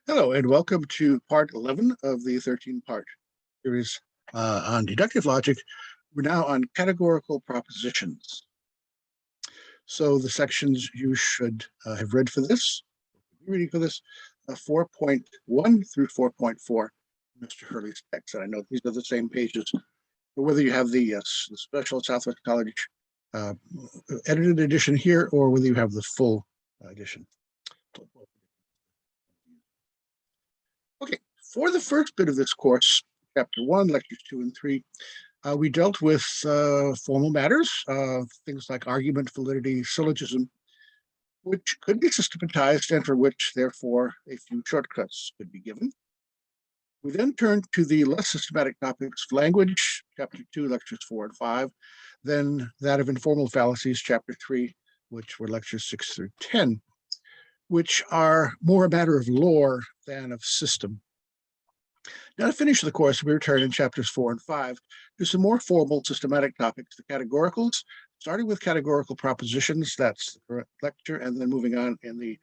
Hello, and welcome to part 11 of the 13-part series on deductive logic. We're now on categorical propositions. So the sections you should have read for this, reading for this, 4.1 through 4.4, Mr. Hurley's text. And I know these are the same pages, but whether you have the special Southwest College edited edition here, or whether you have the full edition. Okay, for the first bit of this course, chapter 1, lectures 2 and 3, we dealt with formal matters, things like argument, validity, syllogism, which could be systematized and for which, therefore, a few shortcuts could be given. We then turned to the less systematic topics of language, chapter 2, lectures 4 and 5, then that of informal fallacies, chapter 3, which were lectures 6 through 10, which are more a matter of lore than of system. Now, to finish the course, we return in chapters 4 and 5 to some more formal systematic topics, the categoricals, starting with categorical propositions. That's the current lecture, and then moving on in the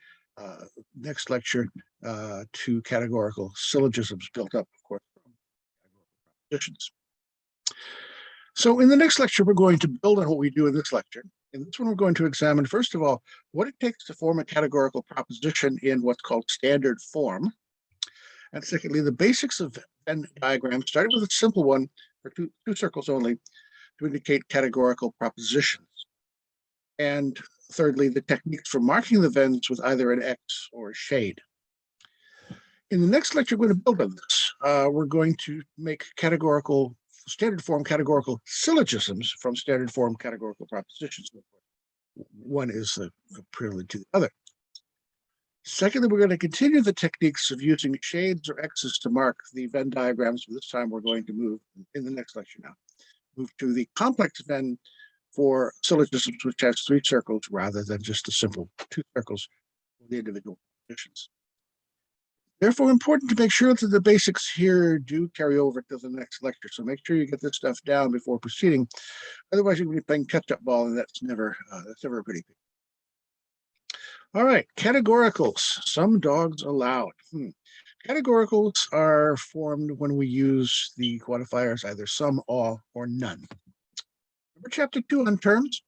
next lecture to categorical syllogisms, built up, of course, from categorical propositions. So in the next lecture, we're going to build on what we do in this lecture. In this one, we're going to examine, first of all, what it takes to form a categorical proposition in what's called standard form. And secondly, the basics of Venn diagrams, starting with a simple one for two circles only, to indicate categorical propositions. And thirdly, the techniques for marking the Venns with either an X or a shade. In the next lecture, we're going to build on this. We're going to make standard form categorical syllogisms from standard form categorical propositions. One is a prelude to the other. Secondly, we're going to continue the techniques of using shades or X's to mark the Venn diagrams. This time we're going to move, in the next lecture now, move to the complex Venn for syllogisms, which has 3 circles rather than just the simple 2 circles for the individual propositions. Therefore, important to make sure that the basics here do carry over to the next lecture. So make sure you get this stuff down before proceeding. Otherwise, you're going to be playing catch-up ball, and that's never a pretty thing. All right, categoricals, some dogs allowed. Categoricals are formed when we use the quantifiers either some, all, or none. Remember chapter 2 on terms?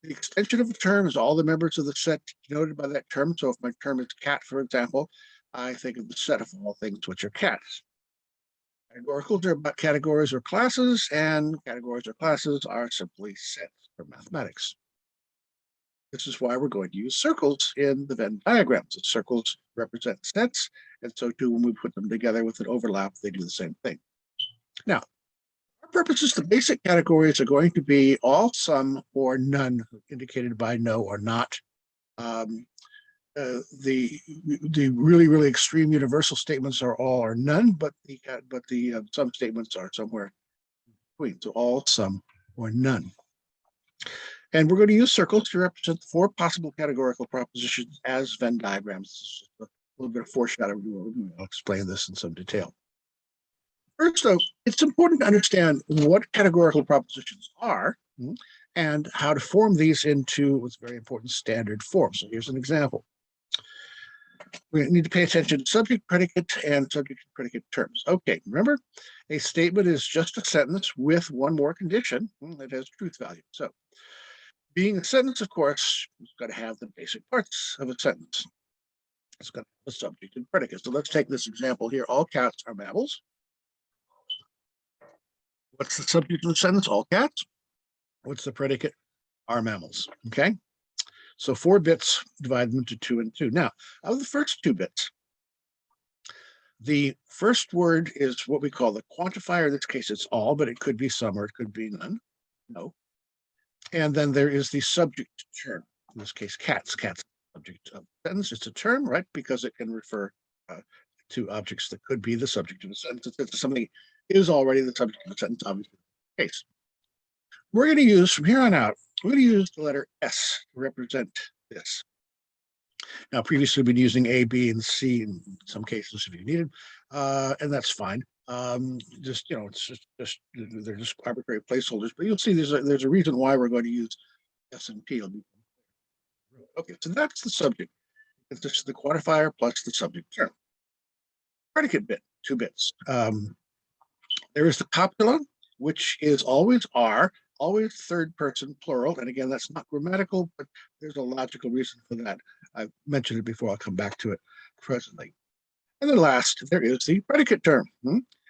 The extension of a term is all the members of the set denoted by that term. So if my term is cat, for example, I think of the set of all things which are cats. Categoricals are about categories or classes, and categories or classes are simply sets for mathematics. This is why we're going to use circles in the Venn diagrams. The circles represent sets, and so too when we put them together with an overlap, they do the same thing. Now, our purposes, the basic categories are going to be all, some, or none, indicated by no or not. The really, really extreme universal statements are all or none, but the some statements are somewhere between. So all, some, or none. And we're going to use circles to represent the 4 possible categorical propositions as Venn diagrams. This is just a little bit of foreshadowing. I'll explain this in some detail. First, though, it's important to understand what categorical propositions are and how to form these into what's very important standard form. So here's an example. We need to pay attention to subject, predicate, and subject and predicate terms. Okay, remember, a statement is just a sentence with one more condition that has truth value. So being a sentence, of course, it's got to have the basic parts of a sentence. It's got to have a subject and predicate. So let's take this example here. All cats are mammals. What's the subject of the sentence? All cats. What's the predicate? Are mammals. Okay. So 4 bits, divide them into 2 and 2. Now, out of the first 2 bits, the first word is what we call the quantifier. In this case, it's all, but it could be some or it could be none. No. And then there is the subject term. In this case, cats. Cats, subject of the sentence. It's a term, right? Because it can refer to objects that could be the subject of a sentence. If something is already the subject of a sentence, obviously, the case. We're going to use, from here on out, we're going to use the letter S to represent this. Now, previously, we've been using A, B, and C in some cases if you needed, and that's fine. It's just they're just arbitrary placeholders. But you'll see there's a reason why we're going to use S and P. Okay, so that's the subject. It's just the quantifier plus the subject term. predicate bit, 2 bits. There is the copula, which is always are, always third person plural. And again, that's not grammatical, but there's a logical reason for that. I've mentioned it before. I'll come back to it presently. And then last, there is the predicate term.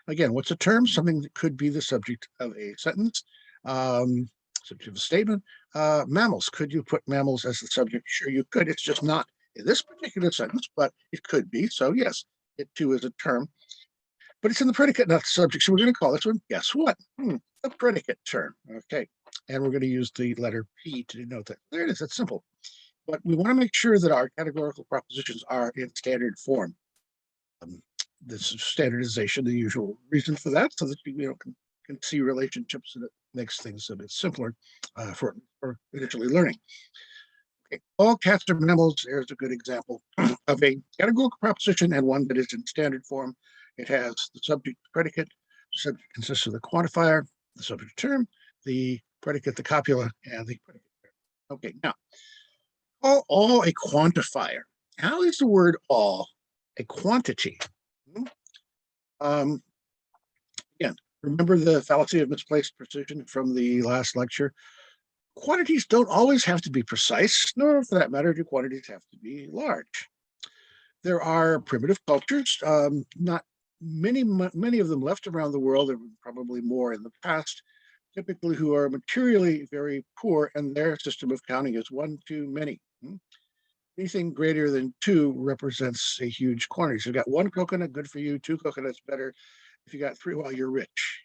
Again, what's a term? Something that could be the subject of a sentence, subject of a statement. Mammals. Could you put mammals as the subject? Sure, you could. It's just not in this particular sentence, but it could be. So yes, it too is a term. But it's in the predicate, not the subject. So we're going to call this one, guess what? The predicate term. Okay. And we're going to use the letter P to denote that. There it is. It's simple. But we want to make sure that our categorical propositions are in standard form. This is standardization, the usual reason for that, so that you can see relationships, and it makes things a bit simpler for initially learning. Okay. All cats are mammals. There's a good example of a categorical proposition and one that is in standard form. It has the subject, the predicate. The subject consists of the quantifier, the subject term, the predicate, the copula, and the predicate term. Okay, now, call all a quantifier. How is the word all a quantity? Again, remember the fallacy of misplaced precision from the last lecture? Quantities don't always have to be precise, nor for that matter do quantities have to be large. There are primitive cultures, not many of them left around the world. There were probably more in the past, typically who are materially very poor, and their system of counting is 1 too many. Anything greater than 2 represents a huge quantity. So you've got 1 coconut, good for you. 2 coconuts, better. If you got 3, well, you're rich,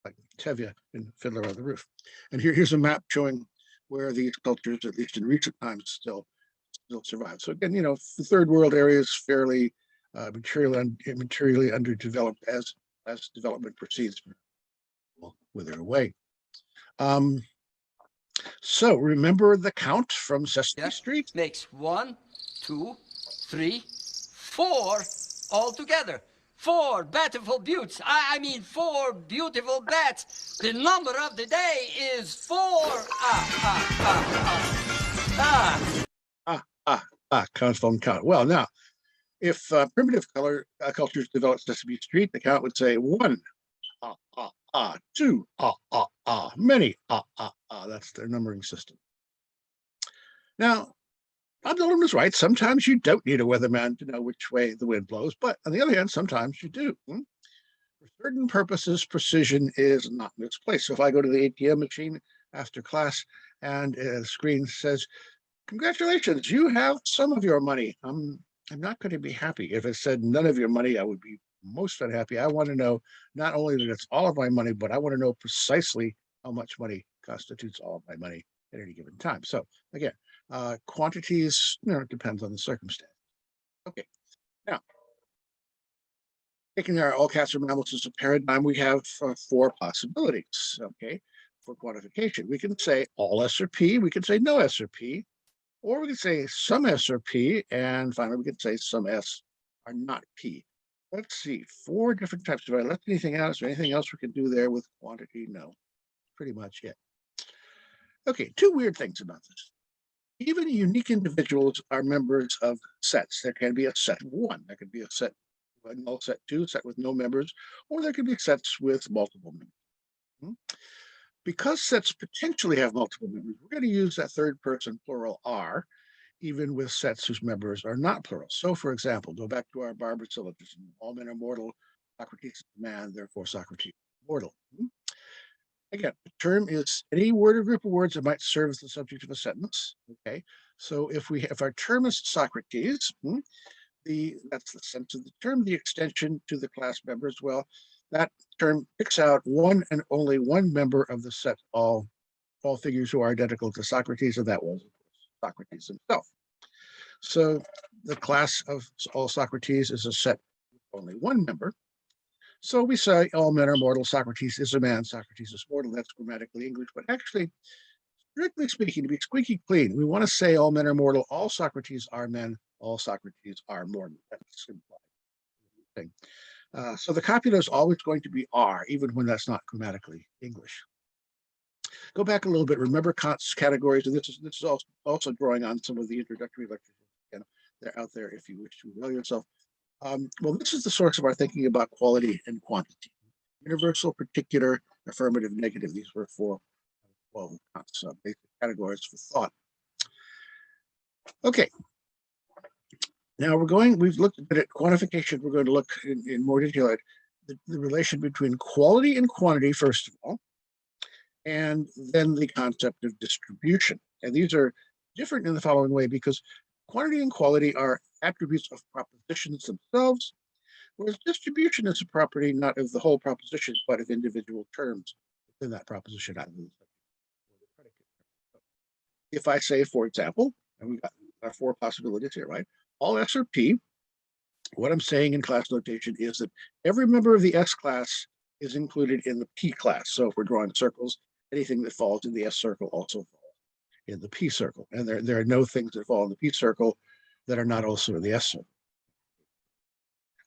like Tevye in Fiddler on the Roof. And here's a map showing where these cultures, at least in recent times, still survive. So again, the third world area is fairly materially underdeveloped as development proceeds. Will wither away. So remember the count from Sesame Street? Makes 1, 2, 3, 4 all together. 4 beautiful buttes. I mean 4 beautiful bats. The number of the day is 4. Count phone count. Well, now, if primitive cultures developed Sesame Street, the count would say 1, 2, many, That's their numbering system. Now, Bob Dylan was right. Sometimes you don't need a weatherman to know which way the wind blows, but on the other hand, sometimes you do. For certain purposes, precision is not misplaced. So if I go to the ATM machine after class and the screen says, "Congratulations, you have some of your money," I'm not going to be happy. If it said none of your money, I would be most unhappy. I want to know not only that it's all of my money, but I want to know precisely how much money constitutes all of my money at any given time. So again, quantities, it depends on the circumstance. Okay, now, taking our all cats are mammals as a paradigm, we have 4 possibilities, okay, for quantification. We can say all S are P, we can say no S are P, or we can say some S are P, and finally we can say some S are not P. Let's see, 4 different types. If I left anything out, is there anything else we can do there with quantity? No, pretty much it. Okay, 2 weird things about this. Even unique individuals are members of sets. There can be a set of 1. There could be a set, a null set 2, a set with no members, or there could be sets with multiple members. Because sets potentially have multiple members, we're going to use that third person plural are, even with sets whose members are not plural. So, for example, go back to our Barber syllogism. All men are mortal. Socrates is a man, therefore Socrates is mortal. Again, the term is any word or group of words that might serve as the subject of a sentence. Okay, so if our term is Socrates, that's the sense of the term. The extension to the class members, well, that term picks out one and only one member of the set, all figures who are identical to Socrates, and that was Socrates himself. So the class of all Socrates is a set with only one member. So we say all men are mortal. Socrates is a man. Socrates is mortal. That's grammatically English, but actually, strictly speaking, to be squeaky clean, we want to say all men are mortal. All Socrates are men. All Socrates are mortal. That's the thing. So the copula is always going to be are, even when that's not grammatically English. Go back a little bit. Remember Kant's categories, and this is also drawing on some of the introductory lectures. Again, they're out there if you wish to avail yourself. Well, this is the source of our thinking about quality and quantity. Universal, particular, affirmative, negative. These were four, well, basic categories for thought. Okay. Now we've looked at quantification. We're going to look in more detail at the relation between quality and quantity, first of all, and then the concept of distribution. And these are different in the following way, because quantity and quality are attributes of propositions themselves, whereas distribution is a property not of the whole proposition, but of individual terms within that proposition. If I say, for example, and we've got our four possibilities here, right? All S are P. What I'm saying in class notation is that every member of the S class is included in the P class. So if we're drawing circles, anything that falls in the S circle also falls in the P circle. And there are no things that fall in the P circle that are not also in the S circle.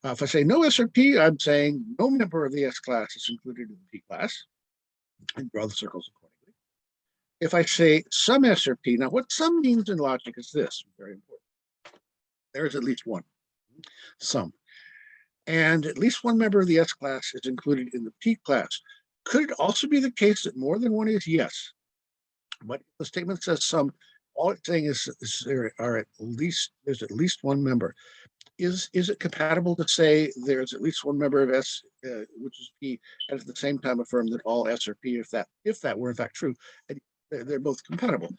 If I say no S or P, I'm saying no member of the S class is included in the P class, and draw the circles accordingly. If I say some S or P, now what sum means in logic is this, very important. There is at least one, some. And at least one member of the S class is included in the P class. Could it also be the case that more than one is? Yes. But the statement says some, all it's saying is there's at least one member. Is it compatible to say there's at least one member of S, which is P, and at the same time affirm that all S are P, if that were in fact true? And they're both compatible.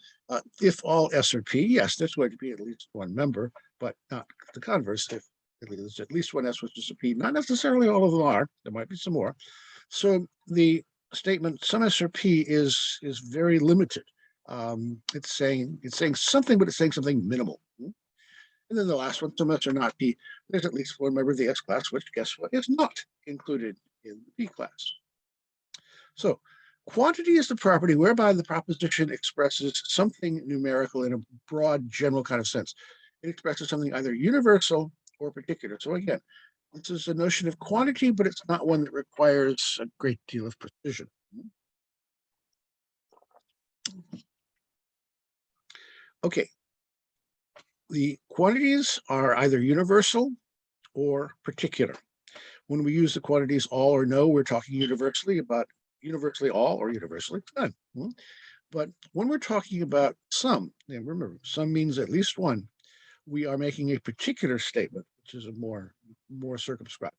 If all S are P, yes, there's going to be at least one member, but not the converse. If there's at least one S which is a P, not necessarily all of them are. There might be some more. So the statement some S or P is very limited. It's saying something, but it's saying something minimal. And then the last one, some S are not P. There's at least one member of the S class, which guess what is not included in the P class. So quantity is the property whereby the proposition expresses something numerical in a broad, general kind of sense. It expresses something either universal or particular. So again, this is a notion of quantity, but it's not one that requires a great deal of precision. Okay. The quantities are either universal or particular. When we use the quantities all or no, we're talking universally about universally all or universally none. But when we're talking about some, and remember, some means at least one, we are making a particular statement, which is a more circumscribed.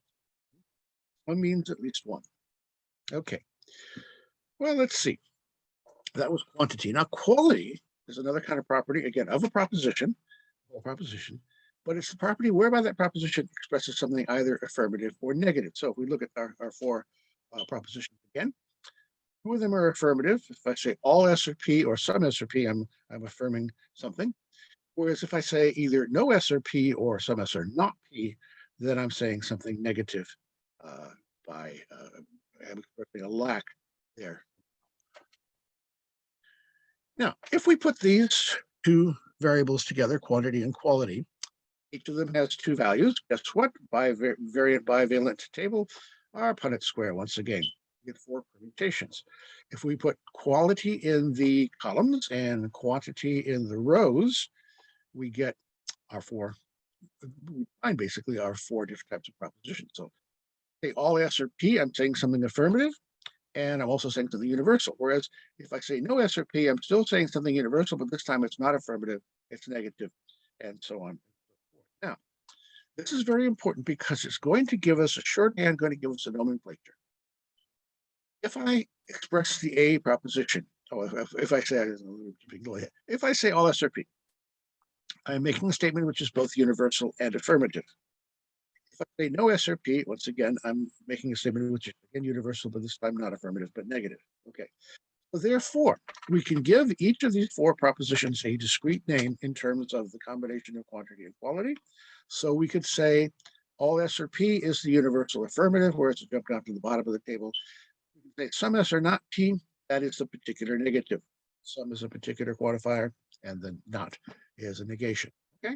Some means at least one. Okay. Well, let's see. That was quantity. Now, quality is another kind of property, again, of a proposition, but it's the property whereby that proposition expresses something either affirmative or negative. So if we look at our four propositions again, two of them are affirmative. If I say all S or P or some S or P, I'm affirming something. Whereas if I say either no S or P or some S or not P, then I'm saying something negative by expressing a lack there. Now, if we put these two variables together, quantity and quality, each of them has two values. Guess what? Variant bivalent table, our Punnett square once again. We get four permutations. If we put quality in the columns and quantity in the rows, we get our four. We find basically our four different types of propositions. So, say all S or P, I'm saying something affirmative, and I'm also saying something universal. Whereas if I say no S or P, I'm still saying something universal, but this time it's not affirmative, it's negative, and so on. Now, this is very important because it's going to give us a shorthand, going to give us a nomenclature. If I express the A proposition, if I say all S or P, I'm making a statement which is both universal and affirmative. If I say no S or P, once again, I'm making a statement which is again universal, but this time not affirmative, but negative. Okay. So therefore, we can give each of these four propositions a discrete name in terms of the combination of quantity and quality. So we could say all S or P is the universal affirmative, whereas it jumped down to the bottom of the table. We can say some S are not P, that is the particular negative. Some is a particular quantifier, and then not is a negation. Okay.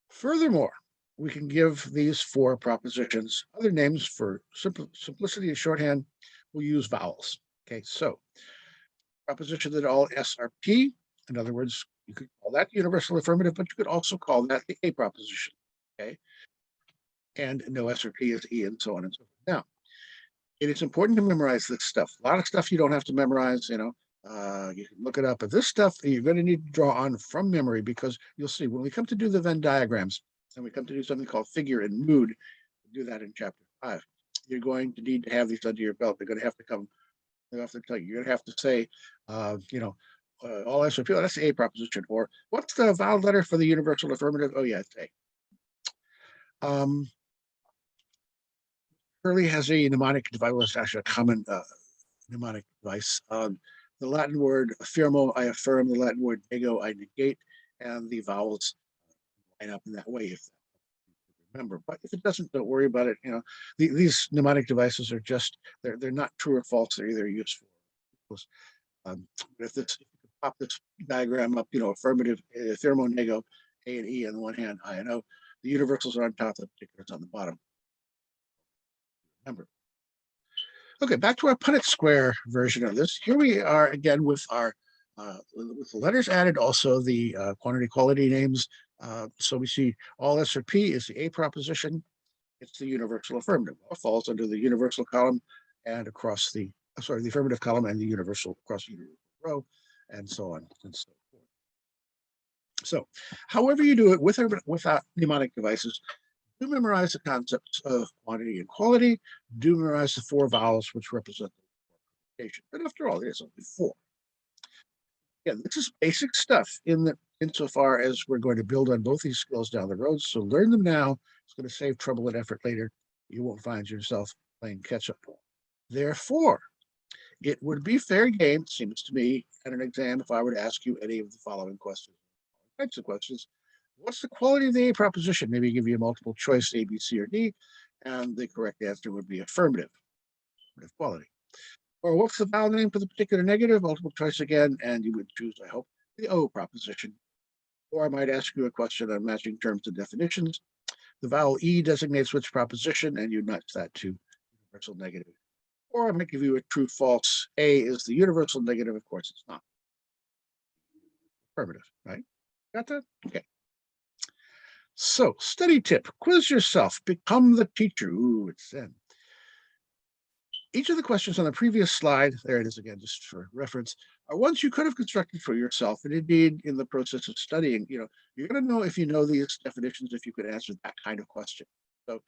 Furthermore, we can give these four propositions other names for simplicity and shorthand. We'll use vowels. Okay, so proposition that all S are P. In other words, you could call that universal affirmative, but you could also call that the A proposition. Okay. and no S or P is E, and so on and so forth. Now, it is important to memorize this stuff. A lot of stuff you don't have to memorize, you can look it up, but this stuff you're going to need to draw on from memory, because you'll see when we come to do the Venn diagrams and we come to do something called figure and mood, we'll do that in chapter 5. You're going to need to have these under your belt. They're going to have to come, they have to tell you, you're going to have to say, all S or P, that's the A proposition. Or what's the vowel letter for the universal affirmative? Oh, yeah, it's A. Curly has a mnemonic device, well, it's actually a common mnemonic device. The Latin word affirmo, I affirm. The Latin word nego, I negate. And the vowels line up in that way, if you remember. But if it doesn't, don't worry about it. These mnemonic devices are just, they're not true or false. They're either useful or useless. If you pop this diagram up, affirmative, thermo, nego, A and E on the one hand, I and O. The universals are on top, the particulars on the bottom. Remember. Okay, back to our Punnett Square version of this. Here we are again with our with the letters added, also the quantity quality names. So we see all S or P is the A proposition. It's the universal affirmative. It falls under the universal column and across the affirmative column and the universal across the universal row, and so on and so forth. So, however you do it, with or without mnemonic devices, do memorize the concepts of quantity and quality. Do memorize the 4 vowels which represent the permutation. But after all, there's only 4. Again, this is basic stuff insofar as we're going to build on both these skills down the road. So learn them now. It's going to save trouble and effort later. You won't find yourself playing catch up. Therefore, it would be fair game, seems to me, at an exam if I were to ask you any of the following questions. Types of questions. What's the quality of the A proposition? Maybe give you a multiple choice A, B, C, or D, and the correct answer would be affirmative quality. Or what's the vowel name for the particular negative? Multiple choice again, and you would choose, I hope, the O proposition. Or I might ask you a question on matching terms and definitions. The vowel E designates which proposition, and you match that to universal negative. Or I might give you a true false. A is the universal negative. Of course, it's not. Affirmative, right? Got that? Okay. So, study tip, quiz yourself, become the teacher. Ooh, it's in. Each of the questions on the previous slide, there it is again, just for reference, are ones you could have constructed for yourself. And indeed, in the process of studying, you're going to know if you know these definitions, if you could answer that kind of question. So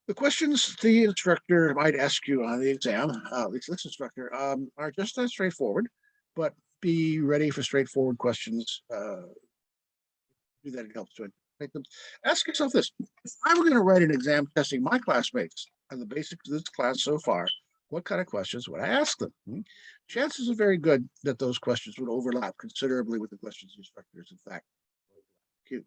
the questions the instructor might ask you on the exam, at least this instructor, are just that straightforward, but be ready for straightforward questions. Do that, it helps to make them. Ask yourself this: if I were going to write an exam testing my classmates on the basics of this class so far, what kind of questions would I ask them? Chances are very good that those questions would overlap considerably with the questions the instructors, in fact, cute.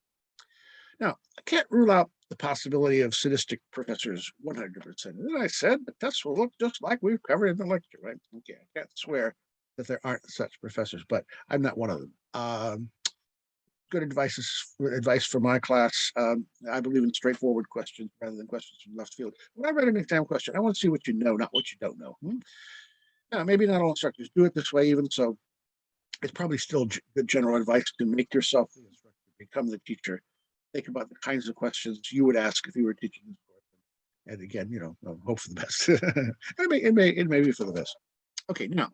Now, I can't rule out the possibility of sadistic professors 100%. And I said the tests will look just like we've covered in the lecture, right? Okay, I can't swear that there aren't such professors, but I'm not one of them. Good advice for my class. I believe in straightforward questions rather than questions from left field. When I write an exam question, I want to see what you know, not what you don't know. Now, maybe not all instructors do it this way, even so. It's probably still good general advice to make yourself the instructor, become the teacher. Think about the kinds of questions you would ask if you were teaching this course. And again, hope for the best. it may be for the best. Okay, now,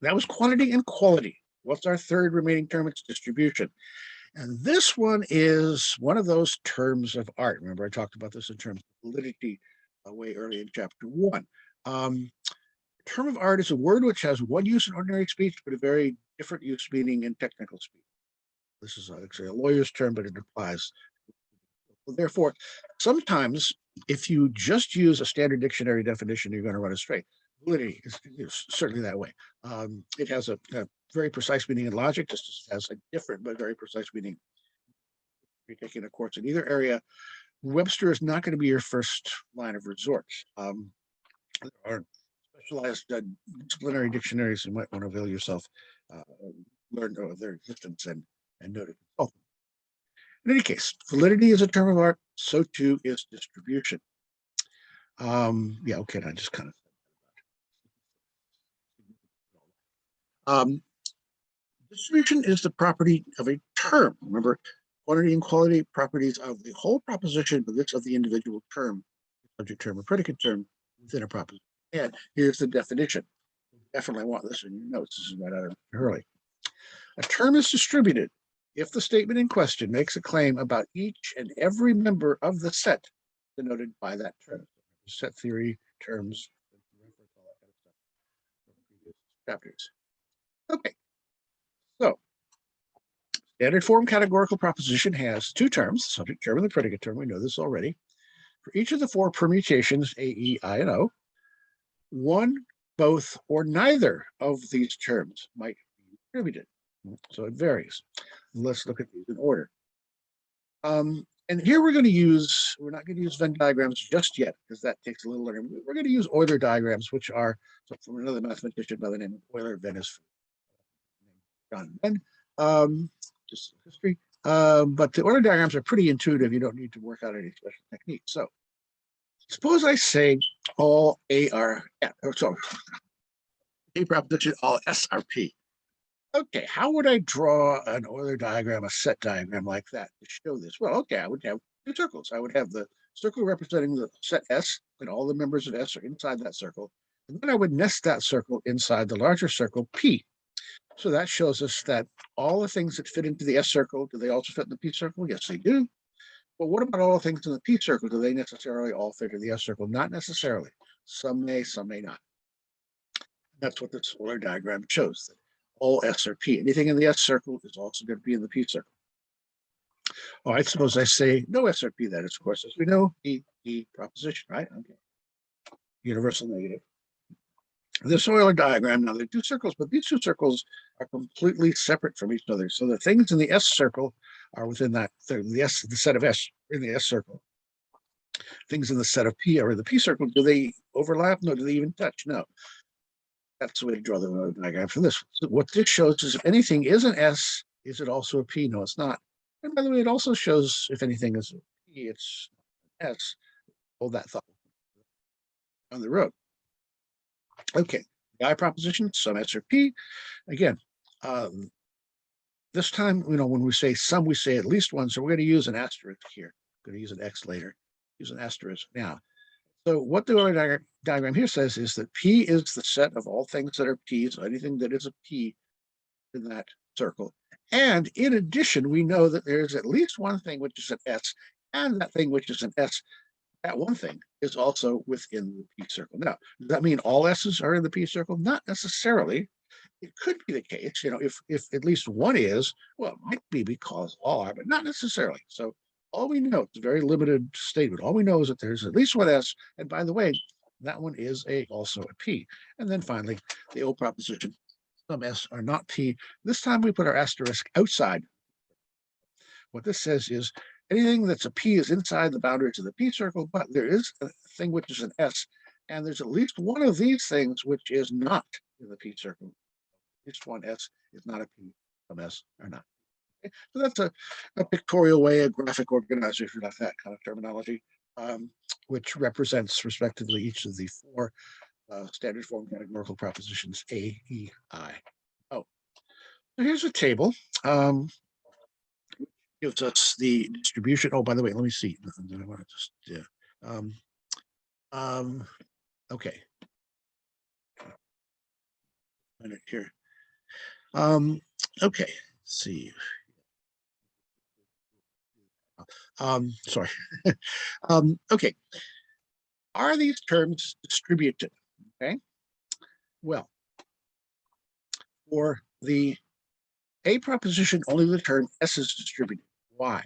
that was quantity and quality. What's our third remaining term? It's distribution. And this one is one of those terms of art. Remember, I talked about this in terms of validity way early in chapter 1. Term of art is a word which has one use in ordinary speech, but a very different use meaning in technical speech. This is actually a lawyer's term, but it applies. Therefore, sometimes if you just use a standard dictionary definition, you're going to run astray. Validity is certainly that way. It has a very precise meaning in logic, just as it has a different but very precise meaning. If you're taking a course in either area, Webster is not going to be your first line of resort. There are specialized disciplinary dictionaries you might want to avail yourself, learn of their existence and know to consult them. In any case, validity is a term of art, so too is distribution. Yeah, okay, I just kind of distribution is the property of a term. Remember, quantity and quality properties of the whole proposition, but this of the individual term, subject term or predicate term within a proposition. And here's the definition. Definitely want this in your notes. This is right out of Hurley. A term is distributed if the statement in question makes a claim about each and every member of the set denoted by that term. Set theory terms, chapters. Okay, so standard form categorical proposition has two terms, subject term and the predicate term. We know this already. For each of the four permutations, A, E, I, and O, one, both, or neither of these terms might be distributed. So it varies. Let's look at these in order. And here we're not going to use Venn diagrams just yet, because that takes a little learning. We're going to use Euler diagrams, which are from another mathematician by the name of Euler. Venn is John Venn. Just history. But the Euler diagrams are pretty intuitive. You don't need to work out any special techniques. So suppose I say all A are, sorry, A proposition, all S are P. Okay, how would I draw an Euler diagram, a set diagram like that to show this? Well, okay, I would have two circles. I would have the circle representing the set S, and all the members of S are inside that circle. And then I would nest that circle inside the larger circle P. So that shows us that all the things that fit into the S circle, do they also fit in the P circle? Yes, they do. But what about all the things in the P circle? Do they necessarily all fit in the S circle? Not necessarily. Some may not. That's what this Euler diagram shows. That all S are P. Anything in the S circle is also going to be in the P circle. All right, suppose I say no S or P. That is, of course, as we know, E proposition, right? Okay. Universal negative. This Euler diagram, now there are two circles, but these two circles are completely separate from each other. So the things in the S circle are within that, the set of S in the S circle. Things in the set of P are in the P circle. Do they overlap? No. Do they even touch? No. That's the way to draw the Euler diagram for this. So what this shows is if anything is an S, is it also a P? No, it's not. And by the way, it also shows if anything is a P, it's an S. Hold that thought on the road. Okay, the I proposition, some S or P. Again, this time, when we say some, we say at least one. So we're going to use an asterisk here. We're going to use an X later. Use an asterisk now. So what the Euler diagram here says is that P is the set of all things that are P's, anything that is a P in that circle. And in addition, we know that there's at least one thing which is an S, and that thing which is an S, that one thing is also within the P circle. Now, does that mean all S's are in the P circle? Not necessarily. It could be the case, if at least one is, well, it might be because all are, but not necessarily. So all we know, it's a very limited statement. All we know is that there's at least one S, and by the way, that one is also a P. And then finally, the O proposition, some S are not P. This time we put our asterisk outside. What this says is anything that's a P is inside the boundaries of the P circle, but there is a thing which is an S, and there's at least one of these things which is not in the P circle. At least one S is not a P, some S are not. Okay? So that's a pictorial way, a graphic organizer, if you like that kind of terminology, which represents respectively each of the four standard form categorical propositions A, E, I, O. So here's a table. Gives us the distribution. Oh, by the way, let me see. I want to just okay. A minute here. Okay. Let's see. Sorry. Okay. Are these terms distributed? Okay. Well, for the A proposition, only the term S is distributed. Why?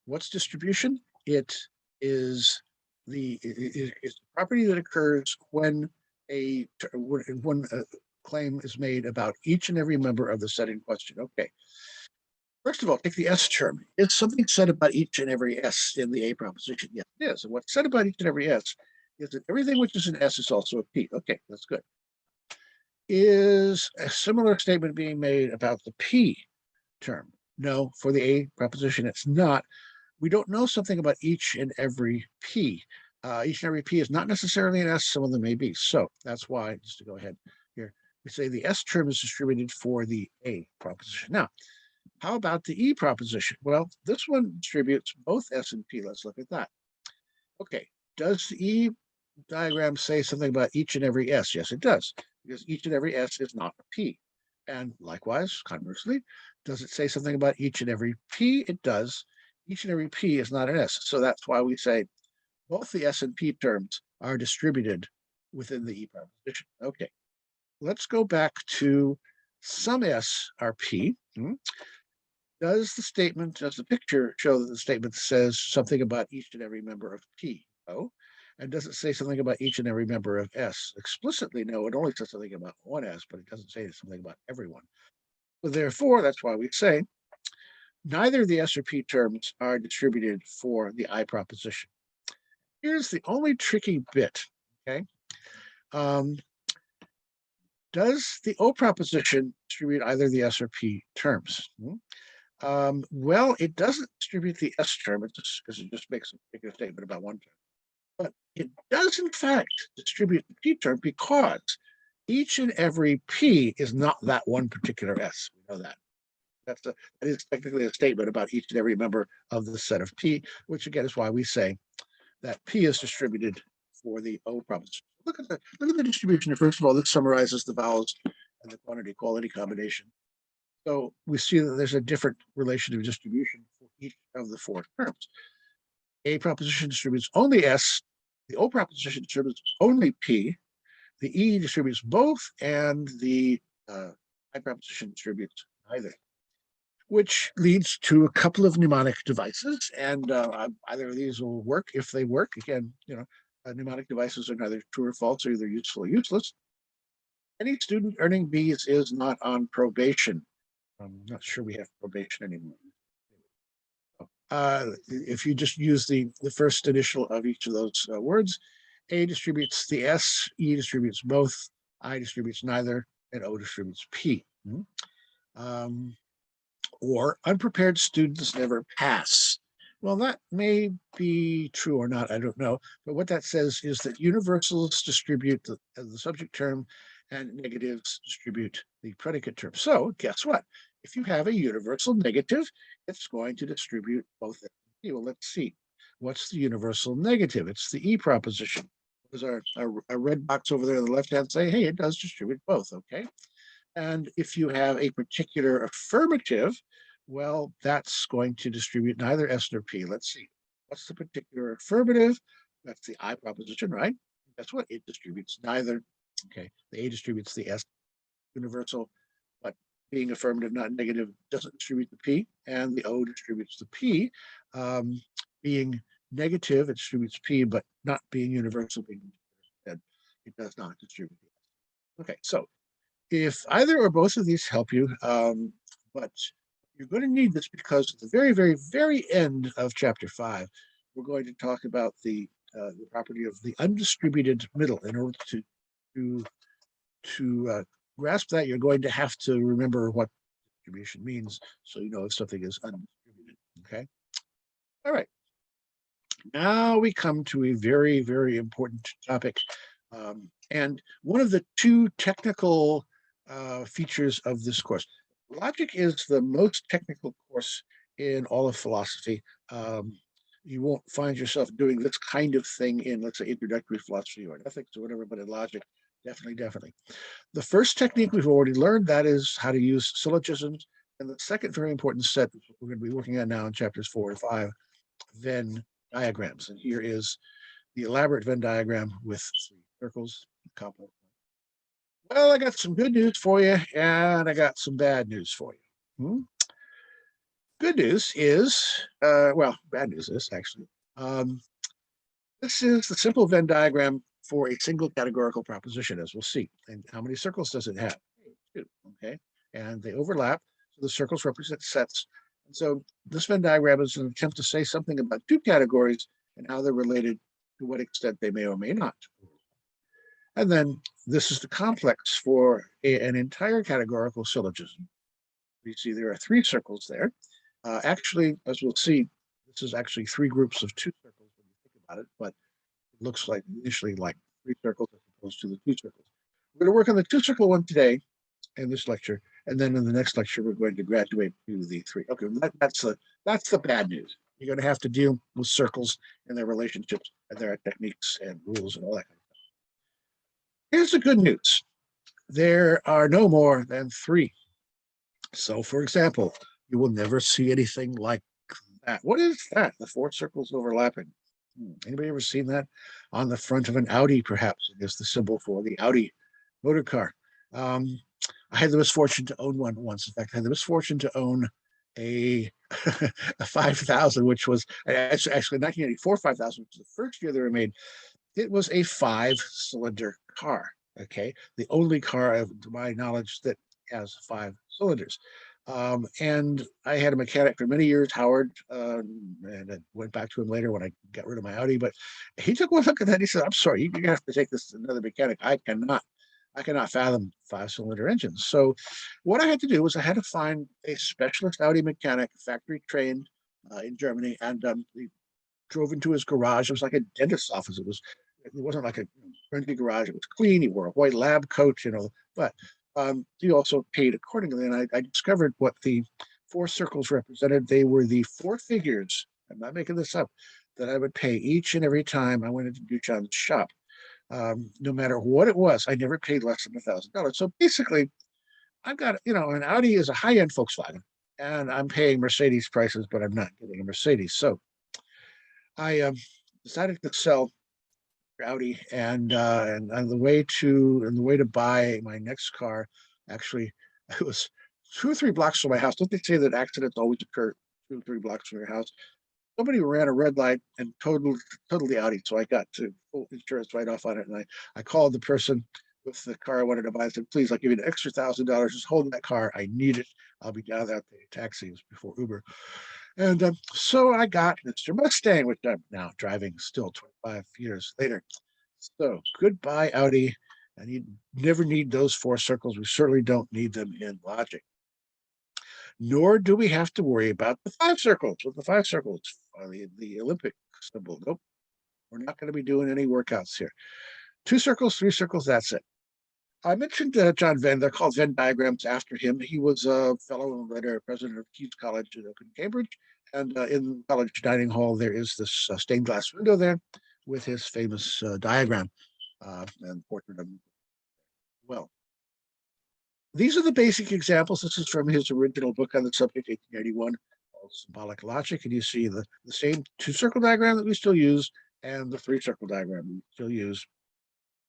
What's distribution? It is the property that occurs when a claim is made about each and every member of the set in question. Okay. First of all, take the S term. Is something said about each and every S in the A proposition? Yes, it is. And what's said about each and every S is that everything which is an S is also a P. Okay, that's good. Is a similar statement being made about the P term? No, for the A proposition, it's not. We don't know something about each and every P. Each and every P is not necessarily an S. Some of them may be. So that's why, just to go ahead here, we say the S term is distributed for the A proposition. Now, How about the E proposition? Well, this one distributes both S and P. Let's look at that. Okay, does the E diagram say something about each and every S? Yes, it does, because each and every S is not a P. And likewise, conversely, does it say something about each and every P? It does. Each and every P is not an S. So that's why we say both the S and P terms are distributed within the E proposition. Okay, let's go back to some S are P. Does the picture show that the statement says something about each and every member of P? No. And does it say something about each and every member of S? Explicitly, no. It only says something about one S, but it doesn't say something about everyone. So therefore, that's why we say neither the S or P terms are distributed for the I proposition. Here's the only tricky bit, okay? Does the O proposition distribute either the S or P terms? Well, it doesn't distribute the S term because it just makes a particular statement about one term. But it does, in fact, distribute the P term because each and every P is not that one particular S. We know that. That is technically a statement about each and every member of the set of P, which again is why we say that P is distributed for the O proposition. Look at the distribution. First of all, this summarizes the vowels and the quantity quality combination. So we see that there's a different relation of distribution for each of the four terms. A proposition distributes only S, the O proposition distributes only P, the E distributes both, and the I proposition distributes neither, which leads to a couple of mnemonic devices. And either of these will work if they work. Again, mnemonic devices are neither true or false, or either useful or useless. Any student earning B's is not on probation. I'm not sure we have probation anymore. If you just use the first initial of each of those words, A distributes the S, E distributes both, I distributes neither, and O distributes P. Or unprepared students never pass. Well, that may be true or not, I don't know. But what that says is that universals distribute the subject term and negatives distribute the predicate term. So guess what? If you have a universal negative, it's going to distribute both. Well, let's see. What's the universal negative? It's the E proposition. There's a red box over there on the left-hand side. Hey, it does distribute both, okay? And if you have a particular affirmative, well, that's going to distribute neither S nor P. Let's see. What's the particular affirmative? That's the I proposition, right? Guess what? It distributes neither. Okay, the A distributes the S universal, but being affirmative, not negative, doesn't distribute the P, and the O distributes the P. Being negative, it distributes P, but not being universal, it does not distribute the S. Okay, so if either or both of these help you, but you're going to need this because at the very, very, very end of chapter 5, we're going to talk about the property of the undistributed middle. In order to grasp that, you're going to have to remember what distribution means, so you know if something is undistributed. Okay. All right. Now we come to a very, very important topic, and one of the two technical features of this course. Logic is the most technical course in all of philosophy. You won't find yourself doing this kind of thing in, let's say, introductory philosophy or ethics or whatever, but in logic, definitely. The first technique we've already learned, that is how to use syllogisms. And the second very important set we're going to be working on now in chapters 4 and 5, Venn diagrams. And here is the elaborate Venn diagram with 3 circles, a couple. Well, I got some good news for you, and I got some bad news for you. Good news is, bad news is actually, this is the simple Venn diagram for a single categorical proposition, as we'll see. And how many circles does it have? 2, okay? And they overlap, so the circles represent sets. And so this Venn diagram is an attempt to say something about 2 categories and how they're related, to what extent they may or may not. And then this is the complex for an entire categorical syllogism. You see there are 3 circles there. Actually, as we'll see, this is actually 3 groups of 2 circles when you think about it, but it looks like initially like 3 circles as opposed to the 2 circles. We're going to work on the 2 circle one today in this lecture, And then in the next lecture, we're going to graduate to the three. Okay, that's the bad news. You're going to have to deal with circles and their relationships and their techniques and rules and all that kind of stuff. Here's the good news. There are no more than three. So, for example, you will never see anything like that. What is that? The four circles overlapping. Anybody ever seen that on the front of an Audi? Perhaps it is the symbol for the Audi motor car. I had the misfortune to own one once. In fact, I had the misfortune to own a a 5000, which was actually 1984 5000, which was the first year they were made. It was a 5-cylinder car. Okay, the only car, to my knowledge, that has 5 cylinders. And I had a mechanic for many years, Howard, and I went back to him later when I got rid of my Audi. But he took one look at that. And he said, "I'm sorry, you're gonna have to take this to another mechanic. I cannot fathom 5-cylinder engines." So what I had to do was I had to find a specialist Audi mechanic, factory trained in Germany, and he drove into his garage. It was like a dentist's office. It wasn't like a friendly garage. It was clean. He wore a white lab coat, but he also paid accordingly. And I discovered what the 4 circles represented. They were the 4 figures, I'm not making this up, that I would pay each and every time I went into Duchamp's shop. No matter what it was, I never paid less than $1,000. So basically, I've got, an Audi is a high-end Volkswagen, and I'm paying Mercedes prices, but I'm not getting a Mercedes. So I decided to sell Audi, and the way to buy my next car, actually, it was 2 or 3 blocks from my house. Don't they say that accidents always occur 2 or 3 blocks from your house? Somebody ran a red light and totaled the Audi, so I got to full insurance right off on it. And I called the person with the car I wanted to buy. I said, "Please, I'll give you an extra $1,000. Just hold that car. I need it. I'll be down there." The taxi was before Uber. And so I got Mr. Mustang, which I'm now driving still 25 years later. So goodbye, Audi. And you never need those 4 circles. We certainly don't need them in logic. Nor do we have to worry about the 5 circles. With the 5 circles, the Olympic symbol. Nope, we're not going to be doing any workouts here. 2 circles, 3 circles, that's it. I mentioned John Venn. They're called Venn diagrams after him. He was a fellow and later president of King's College in Cambridge. And in the college dining hall, there is this stained glass window there with his famous diagram and portrait of him. Well, these are the basic examples. This is from his original book on the subject, 1881, called Symbolic Logic. And you see the same 2-circle diagram that we still use and the 3-circle diagram we still use.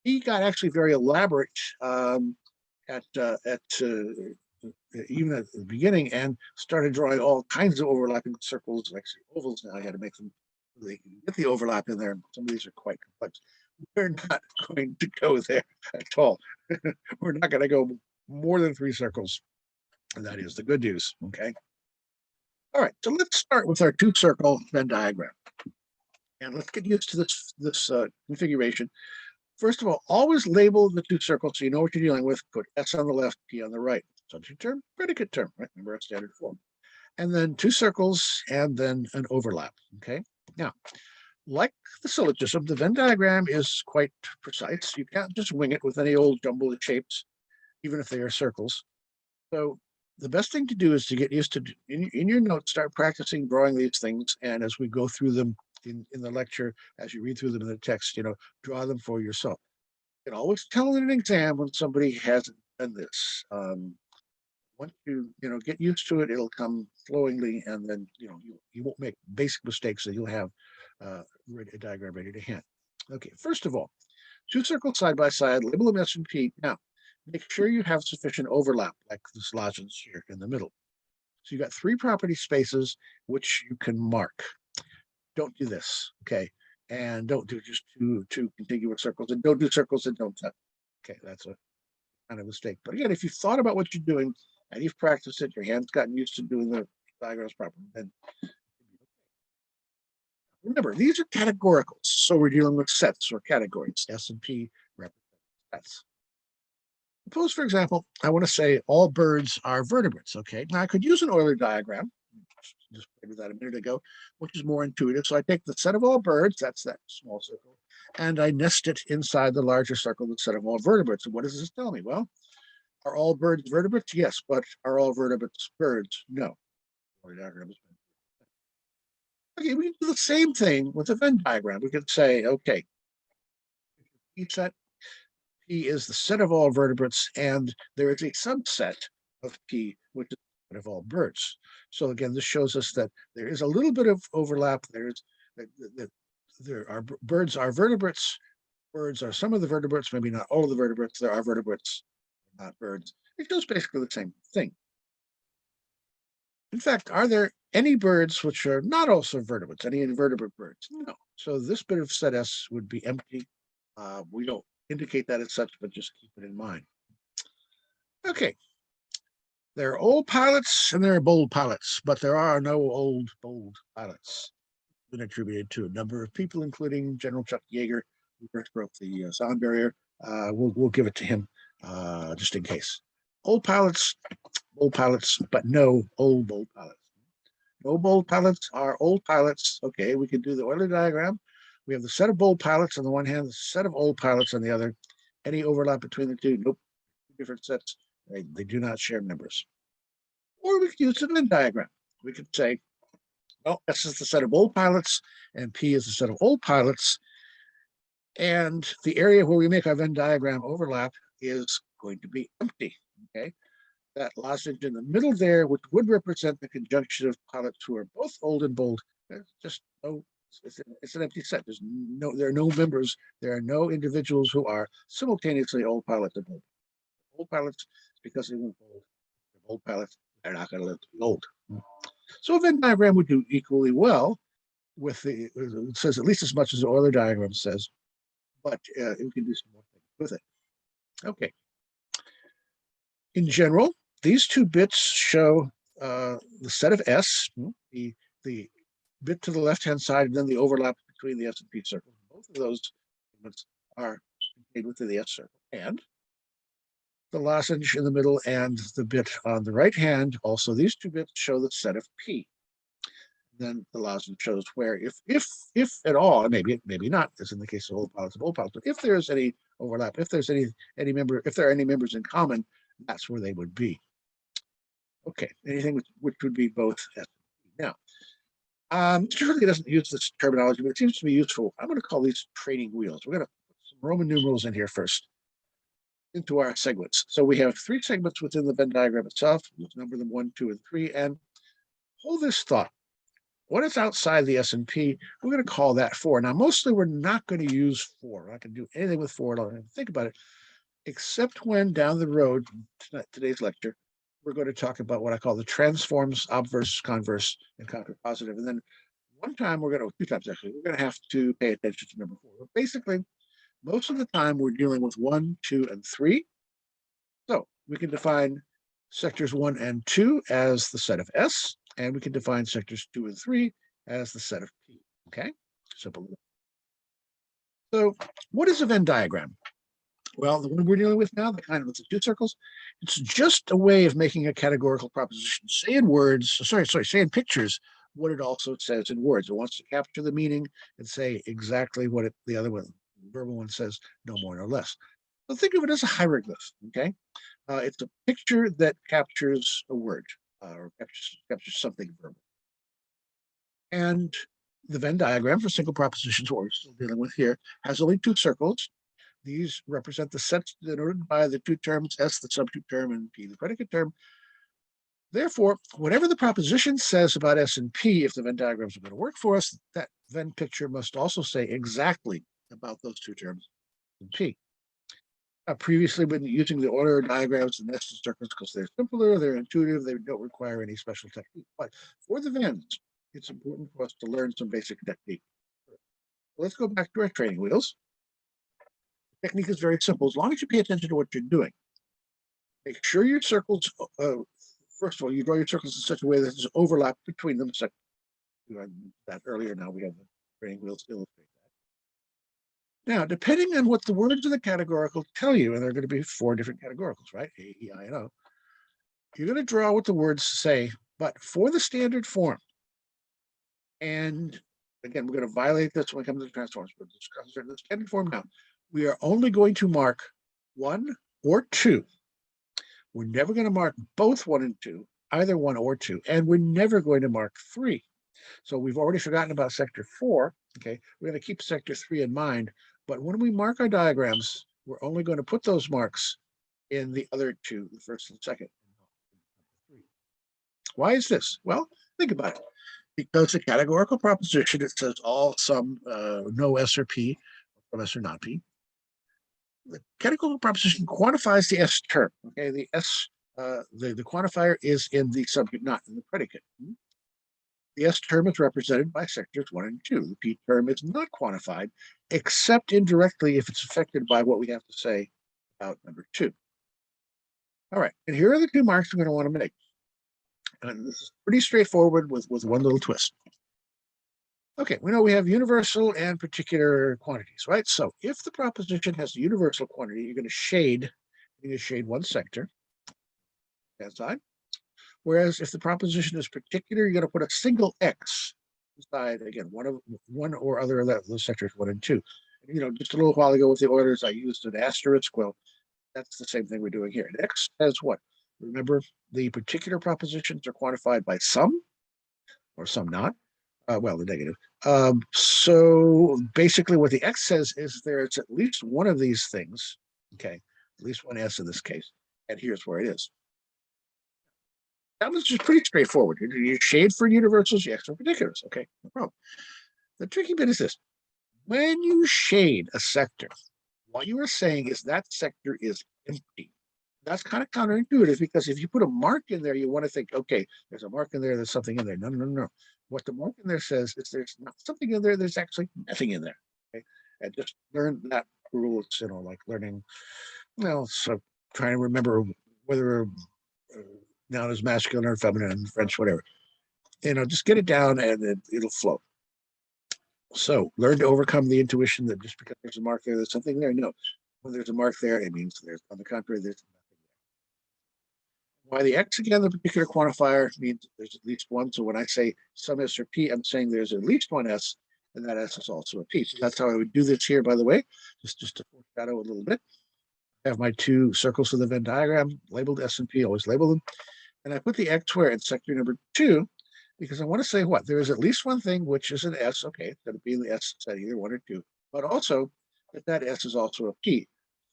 He got actually very elaborate even at the beginning, and started drawing all kinds of overlapping circles, like ovals. Now I had to make them so they can get the overlap in there. Some of these are quite complex. We're not going to go there at all. We're not going to go more than 3 circles. And that is the good news. Okay. All right. So let's start with our 2-circle Venn diagram. And let's get used to this configuration. First of all, always label the 2 circles so you know what you're dealing with. Put S on the left, P on the right. Subject term, predicate term, right? Remember our standard form. And then 2 circles and then an overlap. Okay. Now, like the syllogism, the Venn diagram is quite precise. You can't just wing it with any old jumble of shapes, even if they are circles. So the best thing to do is to get used to, in your notes, start practicing drawing these things. And as we go through them in the lecture, as you read through them in the text, draw them for yourself. You can always tell in an exam when somebody hasn't done this. Once you get used to it, it'll come flowingly, and then you won't make basic mistakes, and you'll have a diagram ready to hand. Okay, first of all, 2 circles side by side, label them S and P. Now, make sure you have sufficient overlap, like this lozenge here in the middle. So you got 3 property spaces which you can mark. Don't do this, okay? And don't do just two contiguous circles, and don't do circles that don't touch. Okay, that's a kind of mistake. But again, if you've thought about what you're doing and you've practiced it, your hand's gotten used to doing the diagrams properly, then remember, these are categoricals. So we're dealing with sets or categories. S and P represent sets. Suppose, for example, I want to say all birds are vertebrates. Okay, now I could use an Euler diagram. Just played with that a minute ago, which is more intuitive. So I take the set of all birds, that's that small circle, and I nest it inside the larger circle, the set of all vertebrates. And what does this tell me? Well, Are all birds vertebrates? Yes, but are all vertebrates birds? No. Okay, we can do the same thing with a Venn diagram. We could say, okay, P set, P is the set of all vertebrates, and there is a subset of P, which is the set of all birds. So again, this shows us that there is a little bit of overlap. There are birds are vertebrates. Birds are some of the vertebrates, maybe not all of the vertebrates. There are vertebrates, not birds. It does basically the same thing. In fact, are there any birds which are not also vertebrates, any invertebrate birds? No. So this bit of set S would be empty. We don't indicate that as such, but just keep it in mind. Okay. There are old pilots and there are bold pilots, but there are no old, bold pilots. Been attributed to a number of people, including General Chuck Yeager, who first broke the sound barrier. We'll give it to him just in case. Old pilots, but no old, bold pilots. No bold pilots are old pilots. Okay, we can do the Euler diagram. We have the set of bold pilots on the one hand, the set of old pilots on the other. Any overlap between the two? Nope. Different sets. They do not share members. Or we could use a Venn diagram. We could say, well, S is the set of old pilots, and P is the set of old pilots. And the area where we make our Venn diagram overlap is going to be empty. Okay. That lozenge in the middle there, which would represent the conjunction of pilots who are both old and bold, there's just no, it's an empty set. There are no members. There are no individuals who are simultaneously old pilots and bold. Old pilots, because they weren't bold. Old pilots, they're not going to live to be old. So a Venn diagram would do equally well with it says at least as much as the Euler diagram says, but we can do some more things with it. Okay. In general, these two bits show the set of S, the bit to the left-hand side, and then the overlap between the S and P circles. Both of those segments are contained within the S circle. And the lozenge in the middle and the bit on the right hand, also these two bits show the set of P. Then the lozenge shows where, if at all, maybe not, as in the case of old pilots, but if there's any overlap, if there's any member, if there are any members in common, that's where they would be. Okay, anything which would be both S and P. Now, Shirley doesn't use this terminology, but it seems to be useful. I'm going to call these training wheels. We're going to put some Roman numerals in here first into our segments. So we have 3 segments within the Venn diagram itself. Let's number them 1, 2, and 3, and hold this thought. What is outside the S and P, we're going to call that 4. Now, mostly we're not going to use 4. We're not going to do anything with 4 at all. Think about it, except when down the road, today's lecture, we're going to talk about what I call the transforms, obverse, converse, and contrapositive. And then one time we're going to, 2 times actually, we're going to have to pay attention to number 4. But basically, most of the time we're dealing with 1, 2, and 3. So we can define sectors 1 and 2 as the set of S, and we can define sectors 2 and 3 as the set of P. Okay, simple. So what is a Venn diagram? Well, the one we're dealing with now, the kind with the 2 circles, it's just a way of making a categorical proposition. Say in words, say in pictures, what it also says in words. It wants to capture the meaning and say exactly what the other one, the verbal one, says, no more no less. So think of it as a hieroglyph. Okay, it's a picture that captures a word or captures something verbal. And the Venn diagram for single propositions, what we're still dealing with here, has only 2 circles. These represent the sets denoted by the 2 terms, S, the subject term, and P, the predicate term. Therefore, whatever the proposition says about S and P, if the Venn diagrams are going to work for us, that Venn picture must also say exactly about those 2 terms in P. I've previously been using the Euler diagrams and nested circles because they're simpler, they're intuitive, they don't require any special technique. But for the Venns, it's important for us to learn some basic technique. Let's go back to our training wheels. Technique is very simple. As long as you pay attention to what you're doing, make sure your circles, first of all, you draw your circles in such a way that there's overlap between them. So that earlier, now we have the training wheels to illustrate that. Now, depending on what the words of the categorical tell you, and there are going to be 4 different categoricals, right? A, E, I, and O. You're going to draw what the words say, but for the standard form. And again, we're going to violate this when we come to the transforms, but the standard form now. We are only going to mark 1 or 2 We're never going to mark both 1 and 2, either 1 or 2, and we're never going to mark 3. So we've already forgotten about sector 4. Okay, we're going to keep sector 3 in mind, but when we mark our diagrams, we're only going to put those marks in the other two, the first and second. Why is this? Well, think about it. Because the categorical proposition, it says all, some, no S or P, some S or not P. The categorical proposition quantifies the S term. Okay, the S, the quantifier is in the subject, not in the predicate. The S term is represented by sectors 1 and 2. The P term is not quantified, except indirectly if it's affected by what we have to say about number 2. All right, and here are the 2 marks we're going to want to make. And this is pretty straightforward with one little twist. Okay, we know we have universal and particular quantities, right? So if the proposition has a universal quantity, you're going to shade one sector, that side. Whereas if the proposition is particular, you're going to put a single X inside, again, one or other of those sectors 1 and 2. You know, just a little while ago with the Eulers, I used an asterisk. Well, that's the same thing we're doing here. And X has what? Remember, the particular propositions are quantified by some or some not. Well, the negative. So basically what the X says is there's at least one of these things, okay, at least one S in this case, and here's where it is. That was just pretty straightforward. You shade for universals, you X for particulars, okay, no problem. The tricky bit is this. When you shade a sector, what you are saying is that sector is empty. That's kind of counterintuitive because if you put a mark in there, you want to think, okay, there's a mark in there, there's something in there. No, no, no, no. What the mark in there says is there's not something in there, there's actually nothing in there. Okay. And just learn that rule. It's, you know, like learning, well, so trying to remember whether noun is masculine or feminine, French, whatever. You know, just get it down and it'll flow. So learn to overcome the intuition that just because there's a mark there, there's something there. No, when there's a mark there, it means there's, on the contrary, there's nothing there. Why the X again, the particular quantifier means there's at least one. So when I say some S or P, I'm saying there's at least one S, and that S is also a P. So that's how I would do this here, by the way, just to foreshadow a little bit. I have my 2 circles of the Venn diagram labeled S and P, always label them. And I put the X where in sector number 2, because I want to say what? There is at least one thing which is an S. Okay, it's going to be in the S set, either 1 or 2, but also that S is also a P.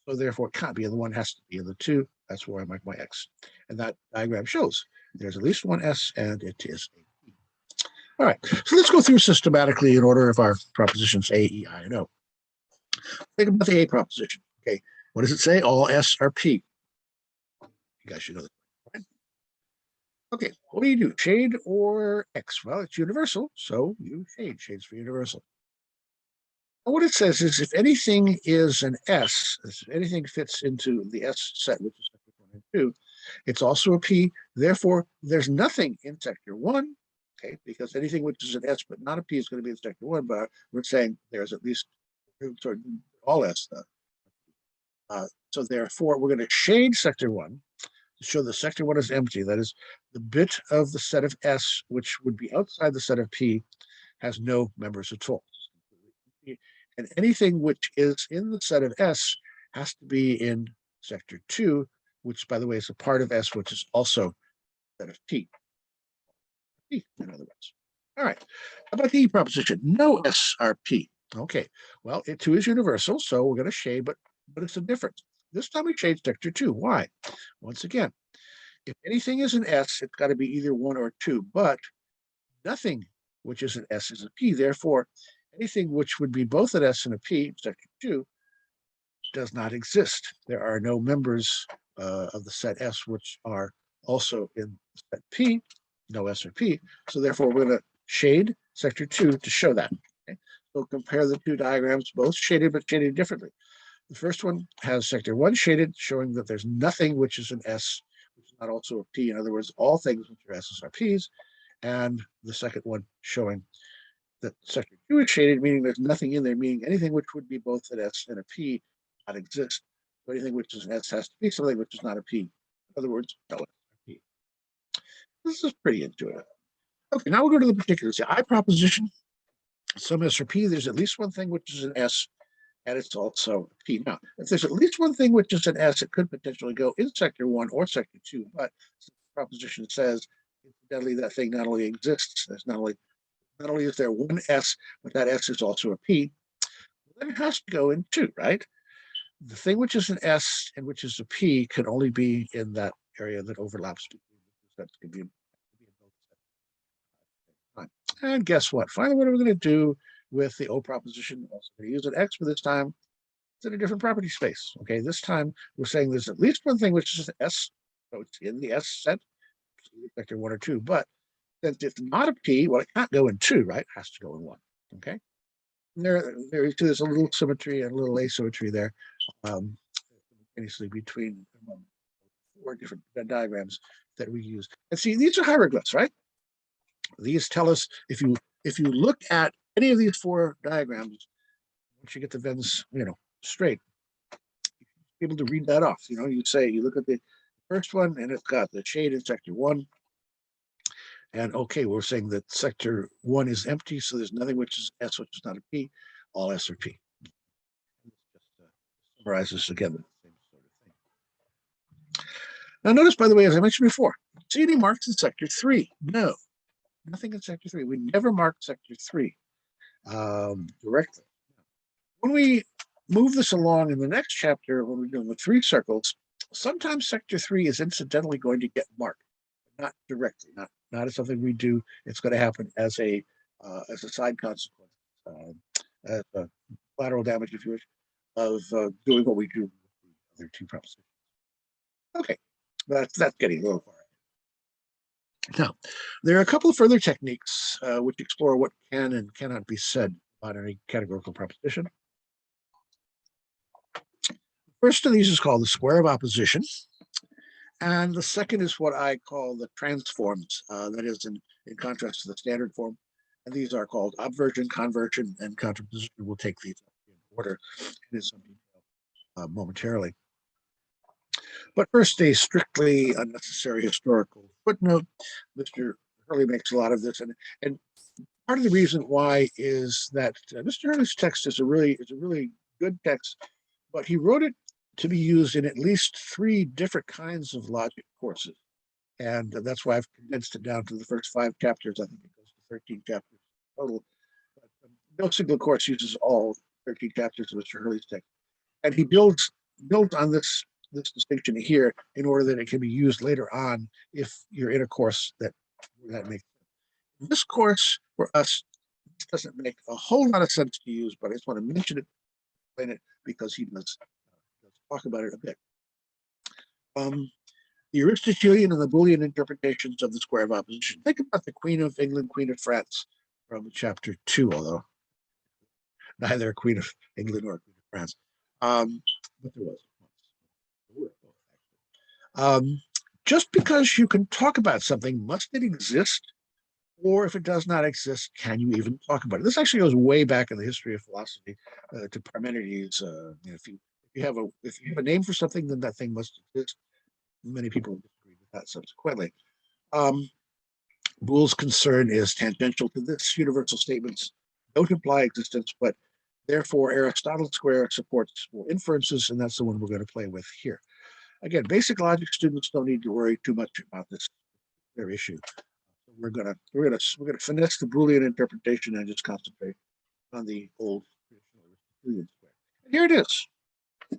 So therefore it can't be in the 1, has to be in the 2. That's where I mark my X. And that diagram shows there's at least one S and it is a P. All right, so let's go through systematically in order of our propositions A, E, I, and O. Think about the A proposition. Okay, what does it say? All S are P. You guys should know that. Right? Okay, what do? Shade or X? Well, it's universal, so you shade. Shades for universal. And what it says is if anything is an S, if anything fits into the S set, which is sector 1 and 2, it's also a P. Therefore, there's nothing in sector 1, okay, because anything which is an S but not a P is going to be in sector 1, but we're saying there's at least all S stuff. So therefore, we're going to shade sector 1 to show the sector 1 is empty. That is, the bit of the set of S, which would be outside the set of P, has no members at all. And anything which is in the set of S has to be in sector 2, which, by the way, is a part of S, which is also a set of P. P, in other words. All right. How about the E proposition? No S are P. Okay. Well, it too is universal, so we're going to shade, but it's a difference. This time we shade sector 2. Why? Once again, if anything is an S, it's got to be either 1 or 2, but nothing which is an S is a P. Therefore, anything which would be both an S and a P, sector 2, does not exist. There are no members of the set S which are also in set P, no S or P. So therefore, we're going to shade sector 2 to show that. Okay? So compare the 2 diagrams, both shaded but shaded differently. The first one has sector 1 shaded, showing that there's nothing which is an S, which is not also a P. In other words, all things which are S's are P's. And the second one showing that sector 2 is shaded, meaning there's nothing in there, meaning anything which would be both an S and a P not exist. So anything which is an S has to be something which is not a P. In other words, no S or P. This is pretty intuitive. Okay, now we'll go to the particulars. The I proposition, some S or P, there's at least one thing which is an S, and it's also a P. Now, if there's at least one thing which is an S, it could potentially go in sector 1 or sector 2, but the proposition says, incidentally, that thing not only exists, there's not only is there one S, but that S is also a P, then it has to go in 2, right? The thing which is an S and which is a P can only be in that area that overlaps. That can be. And guess what? Finally, what are we going to do with the O proposition? Also going to use an X, but this time it's in a different property space. Okay, this time we're saying there's at least one thing which is an S, so it's in the S set, vector 1 or 2. But since it's not a P, well, it can't go in 2, right? It has to go in 1. Okay. There's a little symmetry and a little asymmetry there, between 4 different diagrams that we use. And see, these are hieroglyphs, right? These tell us if you look at any of these 4 diagrams, once you get the Venns, straight, you're able to read that off. You look at the first one and it's got the shade in sector 1. And okay, we're saying that sector 1 is empty, so there's nothing which is S, which is not a P. All S are P. Just summarizes again the same sort of thing. Now, notice, by the way, as I mentioned before, see any marks in sector 3? No, nothing in sector 3. We never mark sector 3 directly. When we move this along in the next chapter, when we're doing the 3 circles, sometimes sector 3 is incidentally going to get marked, not directly, not as something we do. It's going to happen as a side consequence, as a collateral damage, if you wish, of doing what we do with the other 2 propositions. Okay, that's getting a little far. Now, there are a couple of further techniques which explore what can and cannot be said about any categorical proposition. First of these is called the square of opposition. And the second is what I call the transforms, that is in contrast to the standard form. And these are called obversion, conversion, and contraposition. We'll take these in order in some detail momentarily. But first, a strictly unnecessary historical footnote. Mr. Hurley makes a lot of this, and part of the reason why is that Mr. Hurley's text is a really good text, but he wrote it to be used in at least 3 different kinds of logic courses. And that's why I've condensed it down to the first 5 chapters. I think it goes to 13 chapters total. But no single course uses all 13 chapters of Mr. Hurley's text. And he builds on this distinction here in order that it can be used later on if you're in a course that makes sense. This course, for us, doesn't make a whole lot of sense to use, but I just want to mention it, explain it, because he does talk about it a bit. The Aristotelian and the Boolean interpretations of the square of opposition. Think about the Queen of England, Queen of France from chapter 2, although neither Queen of England nor Queen of France. But there was. Just because you can talk about something, must it exist? Or if it does not exist, can you even talk about it? This actually goes way back in the history of philosophy to Parmenides. If you have a name for something, then that thing must exist. Many people disagree with that subsequently. Boole's concern is tangential to this. Universal statements don't imply existence, but therefore Aristotle Square supports more inferences, and that's the one we're going to play with here. Again, basic logic students don't need to worry too much about their issue. We're gonna finesse the Boolean interpretation and just concentrate on the old Aristotelian square. And here it is. I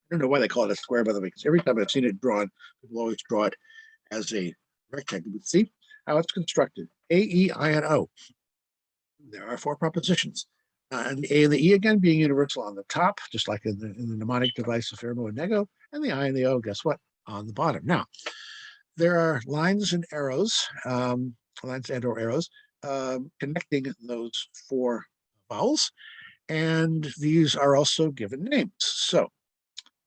don't know why they call it a square, by the way, because every time I've seen it drawn, people always draw it as a rectangle. But see how it's constructed: A, E, I, and O. There are 4 propositions. And the A and the E again being universal on the top, just like in the mnemonic device of Fermo and Nego, and the I and the O, guess what? On the bottom. Now, there are lines and arrows, lines and or arrows, connecting those 4 vowels, and these are also given names. So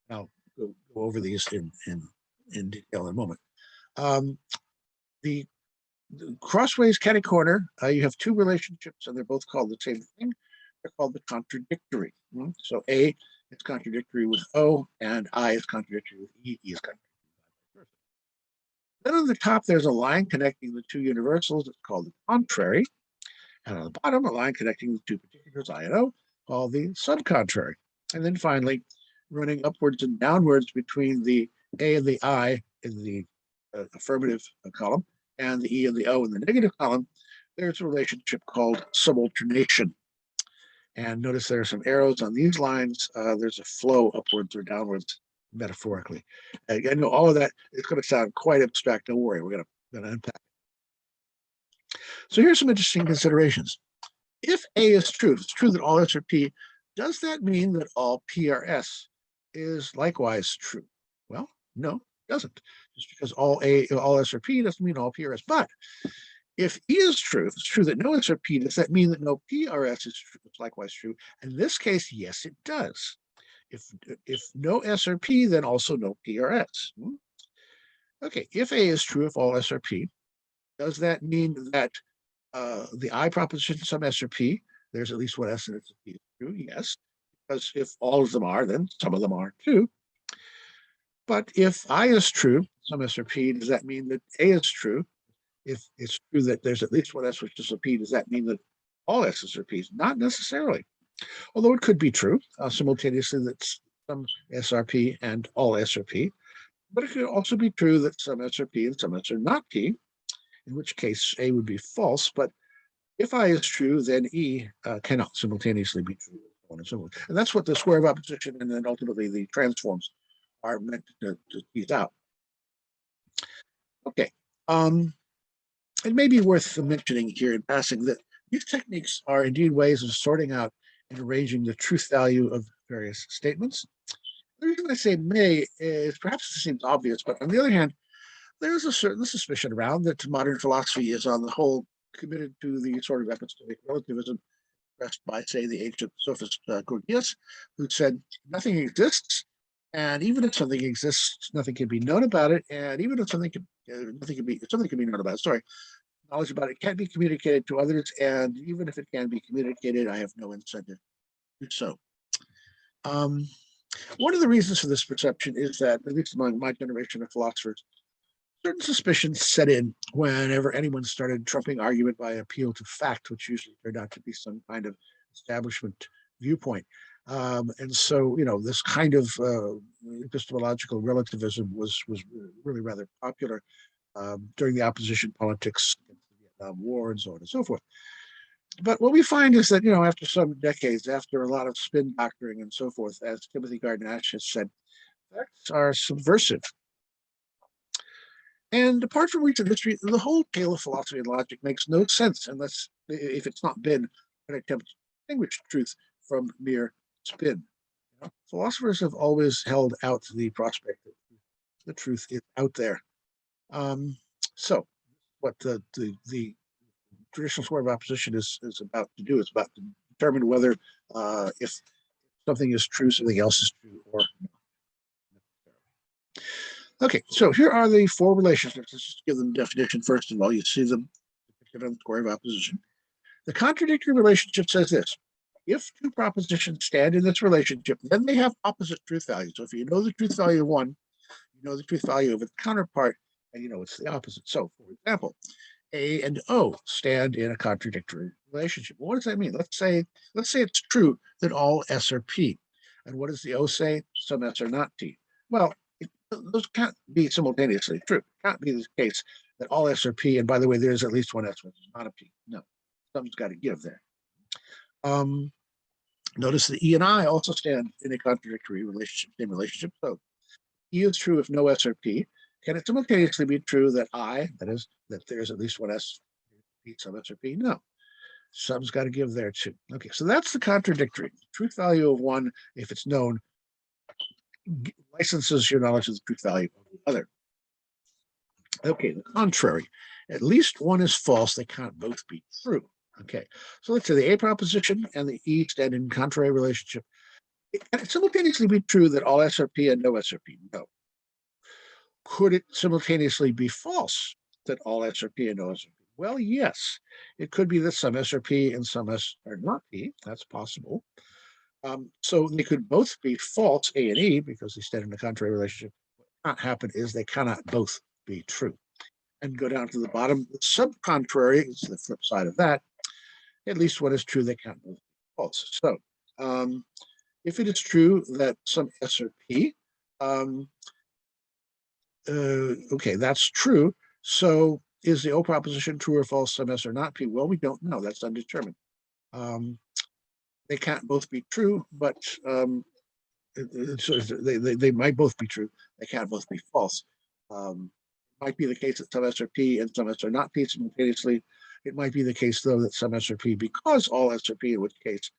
I'll go over these in detail in a moment. The crossways catty corner, you have 2 relationships, and they're both called the same thing. They're called the contradictory. So A is contradictory with O, and I is contradictory with E. E is contradictory. Then on the top, there's a line connecting the 2 universals. It's called the contrary. And on the bottom, a line connecting the 2 particulars, I and O, called the subcontrary. And then finally, running upwards and downwards between the A and the I in the affirmative column and the E and the O in the negative column, there's a relationship called subordination. And notice there are some arrows on these lines. There's a flow upwards or downwards metaphorically. I know all of that is going to sound quite abstract. Don't worry, we're going to unpack it. So here's some interesting considerations. If A is true, if it's true that all S are P, does that mean that all P are S is likewise true? Well, no, it doesn't. Just because all S are P doesn't mean all P are S. But if E is true, if it's true that no S are P, does that mean that no P are S is likewise true? In this case, yes, it does. If no S are P, then also no P are S. Okay, if A is true, if all S are P, does that mean that the I proposition, some S or P, there's at least one S and it's a P is true? Yes, because if all of them are, then some of them are too. But if I is true, some S or P, does that mean that A is true? If it's true that there's at least one S which is a P, does that mean that all S's are P's? Not necessarily. Although it could be true simultaneously that some S are P and all S are P. But it could also be true that some S are P and some S are not P, in which case A would be false. But if I is true, then E cannot simultaneously be true. And that's what the square of opposition and then ultimately the transforms are meant to tease out. Okay. It may be worth mentioning here in passing that these techniques are indeed ways of sorting out and arranging the truth value of various statements. The reason I say may is perhaps it seems obvious, but on the other hand, there's a certain suspicion around that modern philosophy is on the whole committed to the sort of epistemic relativism expressed by, say, the ancient sophist Gorgias, who said nothing exists, and even if something exists, nothing can be known about it, and even if something can be known about it. Sorry, knowledge about it can't be communicated to others, and even if it can be communicated, I have no incentive to do so. One of the reasons for this perception is that, at least among my generation of philosophers, certain suspicions set in whenever anyone started trumping argument by appeal to fact, which usually turned out to be some kind of establishment viewpoint. And so, this kind of epistemological relativism was really rather popular during the opposition politics, the Vietnam War, and so on and so forth. But what we find is that, after some decades, after a lot of spin doctoring and so forth, as Timothy Gardner-Nash has said, facts are subversive. And apart from recent history, the whole tale of philosophy and logic makes no sense unless, if it's not been an attempt to distinguish truth from mere spin. Philosophers have always held out the prospect that the truth is out there. So, what the traditional square of opposition is about to do is about to determine whether if something is true, something else is true, or not. Okay, so here are the four relationships. Let's just give them definition first of all. You see them depicted on the square of opposition. The contradictory relationship says this: if two propositions stand in this relationship, then they have opposite truth values. So if you know the truth value of one, you know the truth value of its counterpart, and you know it's the opposite. So, for example, A and O stand in a contradictory relationship. Well, what does that mean? Let's say it's true that all S are P. And what does the O say? Some S are not P. Well, those can't be simultaneously true. It can't be the case that all S are P, and by the way, there's at least one S which is not a P. No, something's got to give there. Notice the E and I also stand in a contradictory relationship, same relationship. So E is true if no S or P. Can it simultaneously be true that that is, that there's at least one S, P, some S or P? No. Some's got to give there too. Okay, so that's the contradictory. The truth value of one, if it's known, licenses your knowledge of the truth value of the other. Okay, the contrary. At least one is false. They can't both be true. Okay, so let's say the A proposition and the E stand in contrary relationship. Can it simultaneously be true that all S are P and no S are P? No. Could it simultaneously be false that all S are P and no S are P? Well, yes. It could be that some S are P and some S are not P. That's possible. So they could both be false, A and E, because they stand in a contrary relationship. What cannot happen is they cannot both be true. And go down to the bottom, the subcontrary is the flip side of that. At least what is true, they can't both be false. So If it is true that some S or P, okay, that's true. So is the O proposition true or false, some S or not P? Well, we don't know. That's undetermined. They can't both be true, but they might both be true. They can't both be false. Might be the case that some S are P and some S are not P simultaneously. It might be the case, though, that some S are P because all S are P, in which case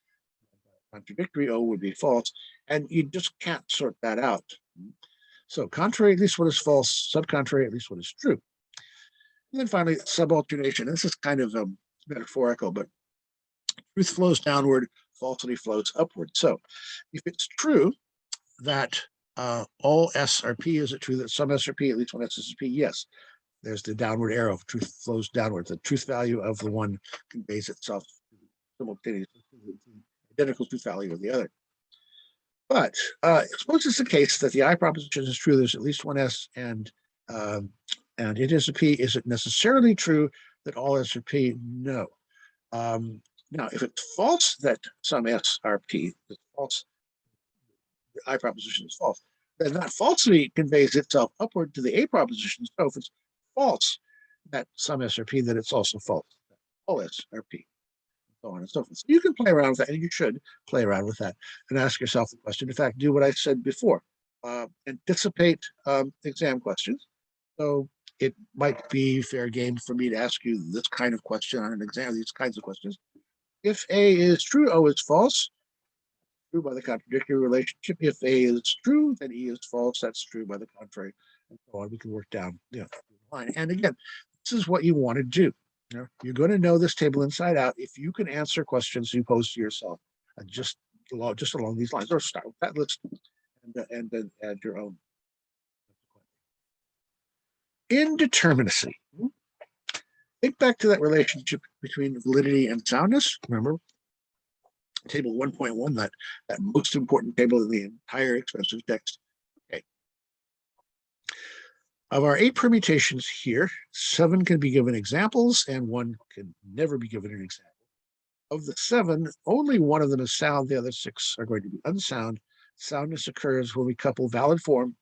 contradictory O would be false, and you just can't sort that out. So contrary, at least what is false, subcontrary, at least what is true. And then finally, subalternation. This is kind of metaphorical, but truth flows downward, falsity flows upward. So if it's true that all S are P, is it true that some S are P, at least one S is P? Yes. There's the downward arrow. Truth flows downward. The truth value of the one conveys itself simultaneously to the identical truth value of the other. But suppose it's the case that the I proposition is true. There's at least one S, and it is a P. Is it necessarily true that all S are P? No. Now, if it's false that some S are P, it's false, the I proposition is false, then that falsity conveys itself upward to the A proposition. So if it's false that some S are P, then it's also false that all S are P, and so on and so forth. So you can play around with that, and you should play around with that and ask yourself the question. In fact, do what I said before. Anticipate exam questions. So it might be fair game for me to ask you this kind of question on an exam, these kinds of questions. If A is true, O is false. True by the contradictory relationship. If A is true, then E is false. That's true by the contrary, and so on. We can work down the line. And again, this is what you want to do. You're going to know this table inside out if you can answer questions you pose to yourself, just along these lines, or start with that list and then add your own. Indeterminacy. Think back to that relationship between validity and soundness. Remember, table 1.1, that most important table in the entire expensive text. Okay. Of our 8 permutations here, 7 can be given examples, and 1 can never be given an example. Of the 7, only one of them is sound. The other 6 are going to be unsound. Soundness occurs when we couple valid form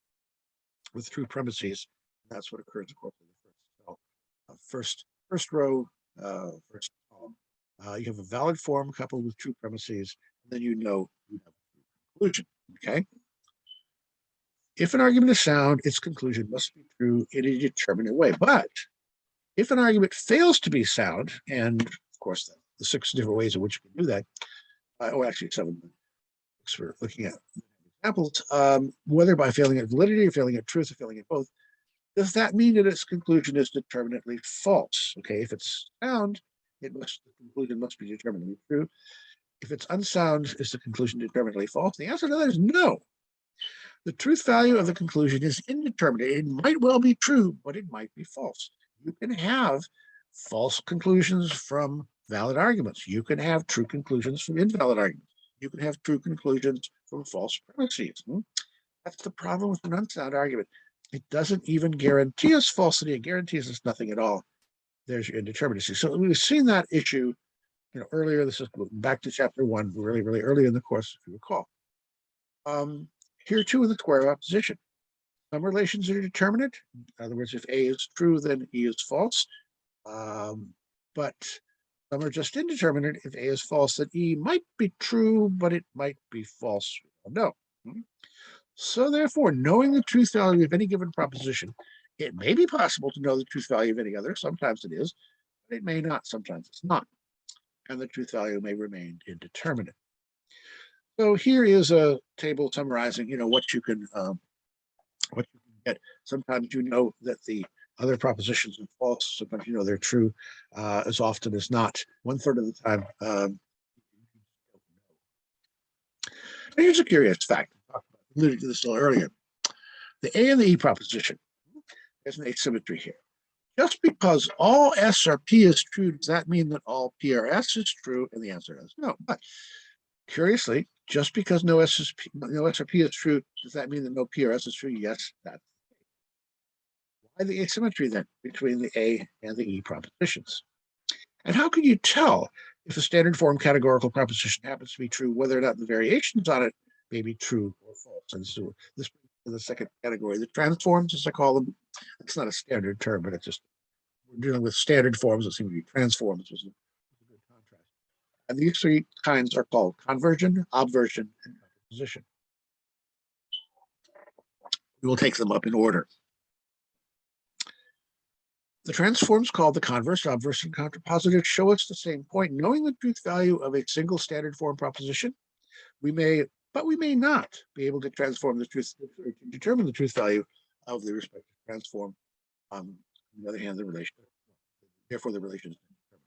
with true premises. That's what occurs, of course, in the first row, first column. You have a valid form coupled with true premises, and then you know you have a conclusion. Okay. If an argument is sound, its conclusion must be true in a determinate way. But if an argument fails to be sound, and of course the 6 different ways in which you can do that, actually 7 we're looking at examples, whether by failing at validity or failing at truth or failing at both, does that mean that its conclusion is determinately false? Okay, if it's sound, the conclusion must be determinately true. If it's unsound, is the conclusion determinately false? The answer to that is no. The truth value of the conclusion is indeterminate. It might well be true, but it might be false. You can have false conclusions from valid arguments. You can have true conclusions from invalid arguments. You can have true conclusions from false premises. That's the problem with an unsound argument. It doesn't even guarantee us falsity. It guarantees us nothing at all. There's your indeterminacy. So we've seen that issue, earlier. This is back to chapter 1, really, really early in the course, if you recall. Here too, in the square of opposition, some relations are determinate. In other words, if A is true, then E is false. But some are just indeterminate. If A is false, then E might be true, but it might be false. We don't know. So therefore, knowing the truth value of any given proposition, it may be possible to know the truth value of any other. Sometimes it is, but it may not. Sometimes it's not. And the truth value may remain indeterminate. So here is a table summarizing, what you can get. Sometimes you know that the other propositions are false. Sometimes you know they're true. As often as not, 1/3 of the time. Here's a curious fact. I alluded to this a little earlier. The A and the E proposition, there's an asymmetry here. Just because all S or P is true, does that mean that all P or S is true? And the answer is no. But curiously, just because no S or P is true, does that mean that no P or S is true? Yes, that's why the asymmetry then between the A and the E propositions. And how can you tell if a standard form categorical proposition happens to be true, whether or not the variations on it may be true or false. And so this is the second category. The transforms, as I call them, it's not a standard term, but it's just we're dealing with standard forms that seem to be transforms, which is a good contrast. And these three kinds are called conversion, obversion, and contraposition. We will take them up in order. The transforms called the converse, obverse, and contrapositive show us the same point. Knowing the truth value of a single standard form proposition, we may not be able to transform the truth, or to determine the truth value of the respective transform. On the other hand, the relation, therefore the relation is determined.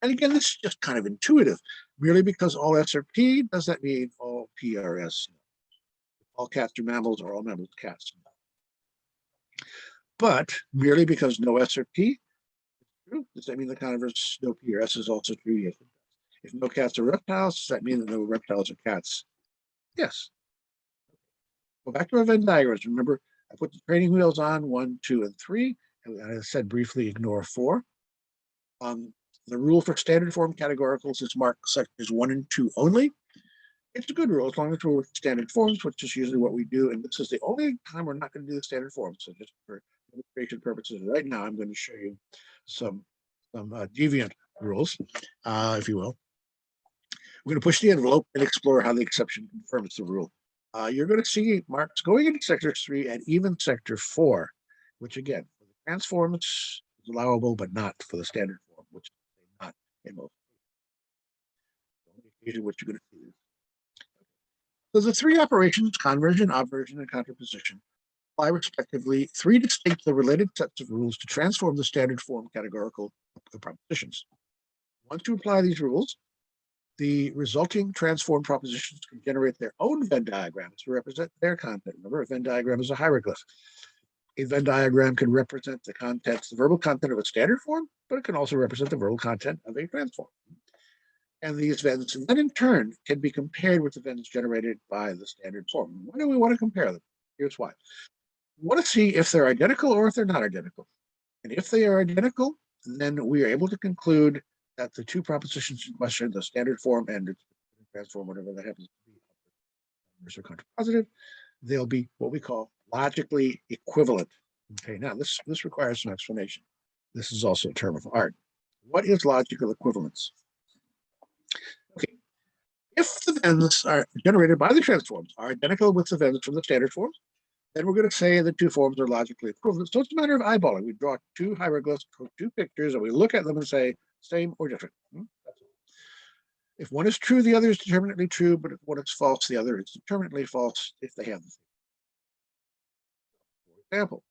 And again, this is just kind of intuitive. Merely because all S are P, does that mean all P are S? All cats are mammals, or all mammals are cats. But merely because no S or P is true, does that mean the converse no P or S is also true? Yes. If no cats are reptiles, does that mean that no reptiles are cats? Yes. Go back to our Venn diagrams. Remember, I put the training wheels on 1, 2, and 3, and I said briefly ignore 4. The rule for standard form categoricals is mark sectors 1 and 2 only. It's a good rule as long as we're with standard forms, which is usually what we do. And this is the only time we're not going to do the standard forms. So just for demonstration purposes, right now I'm going to show you some deviant rules, if you will. We're going to push the envelope and explore how the exception confirms the rule. You're going to see marks going into sector 3 and even sector 4, which again, for the transforms is allowable, but not for the standard form, which is not in most cases. What you're going to see. So the three operations, conversion, obversion, and contraposition, apply respectively 3 distinctly related sets of rules to transform the standard form categorical propositions. Once you apply these rules, the resulting transform propositions can generate their own Venn diagrams to represent their content. Remember, a Venn diagram is a hieroglyph. A Venn diagram can represent the contents, the verbal content of a standard form, but it can also represent the verbal content of a transform. And these Venns then in turn can be compared with the Venns generated by the standard form. Why do we want to compare them? Here's why. We want to see if they're identical or if they're not identical. And if they are identical, then we are able to conclude that the two propositions in question, the standard form and the transform, whatever that happens to be, or contrapositive, they'll be what we call logically equivalent. Okay, now this requires some explanation. This is also a term of art. What is logical equivalence? Okay, if the Venns are generated by the transforms are identical with the Venns from the standard forms, then we're going to say the two forms are logically equivalent. So it's a matter of eyeballing. We draw two hieroglyphs, two pictures, and we look at them and say same or different. If one is true, the other is determinately true, but if one is false, the other is determinately false if they have the same. For example,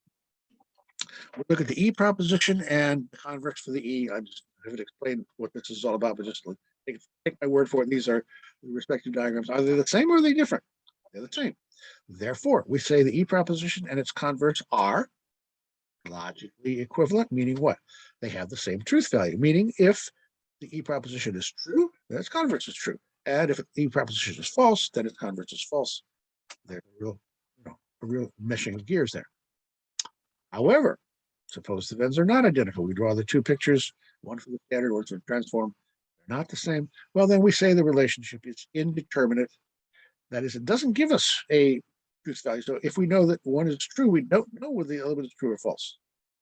we look at the E proposition and the converse for the E. I haven't explained what this is all about, but just take my word for it. These are the respective diagrams. Are they the same or are they different? They're the same. Therefore, we say the E proposition and its converse are logically equivalent, meaning what? They have the same truth value, meaning if the E proposition is true, then its converse is true. And if the E proposition is false, then its converse is false. There's a real meshing of gears there. However, suppose the Venns are not identical. We draw the two pictures, one for the standard, one for the transform. They're not the same. Well, then we say the relationship is indeterminate. That is, it doesn't give us a truth value. So if we know that one is true, we don't know whether the other one is true or false.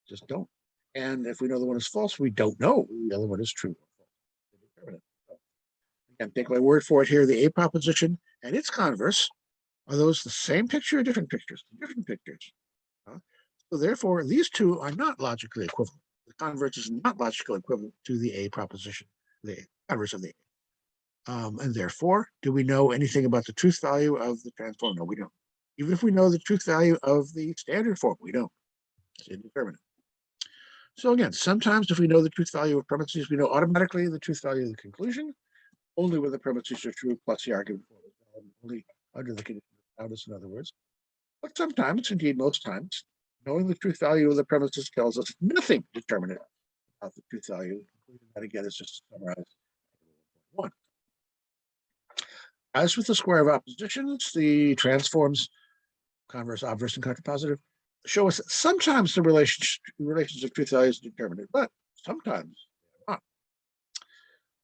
Just don't. And if we know the one is false, we don't know whether the other one is true or false. Indeterminate. Again, take my word for it here. The A proposition and its converse, are those the same picture or different pictures? Different pictures. So therefore, these two are not logically equivalent. The converse is not logically equivalent to the A proposition, the converse of the A. And therefore, do we know anything about the truth value of the transform? No, we don't. Even if we know the truth value of the standard form, we don't. It's indeterminate. So again, sometimes if we know the truth value of premises, we know automatically the truth value of the conclusion, only when the premises are true, plus the argument form is valid, only under the condition of soundness, in other words. But sometimes, indeed most times, knowing the truth value of the premises tells us nothing determinate about the truth value. That again is just to summarize 1. As with the square of oppositions, the transforms, converse, obverse, and contrapositive, show us that sometimes the relations of truth values are determinate, but sometimes not.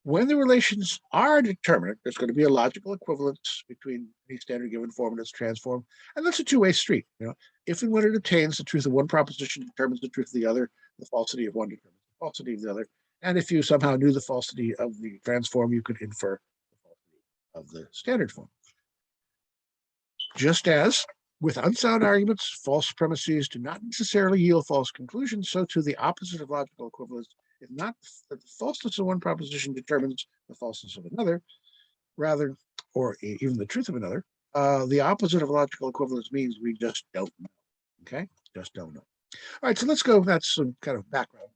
When the relations are determinate, there's going to be a logical equivalence between any standard given form and its transform, and that's a two-way street. If and when it obtains, the truth of one proposition determines the truth of the other, the falsity of one determines the falsity of the other, and if you somehow knew the falsity of the transform, you could infer the falsity of the standard form. Just as with unsound arguments, false premises do not necessarily yield false conclusions, so too the opposite of logical equivalence is not that the falseness of one proposition determines the falseness of another, rather, or even the truth of another. The opposite of logical equivalence means we just don't know. Okay, just don't know. All right, so let's go. That's some kind of background.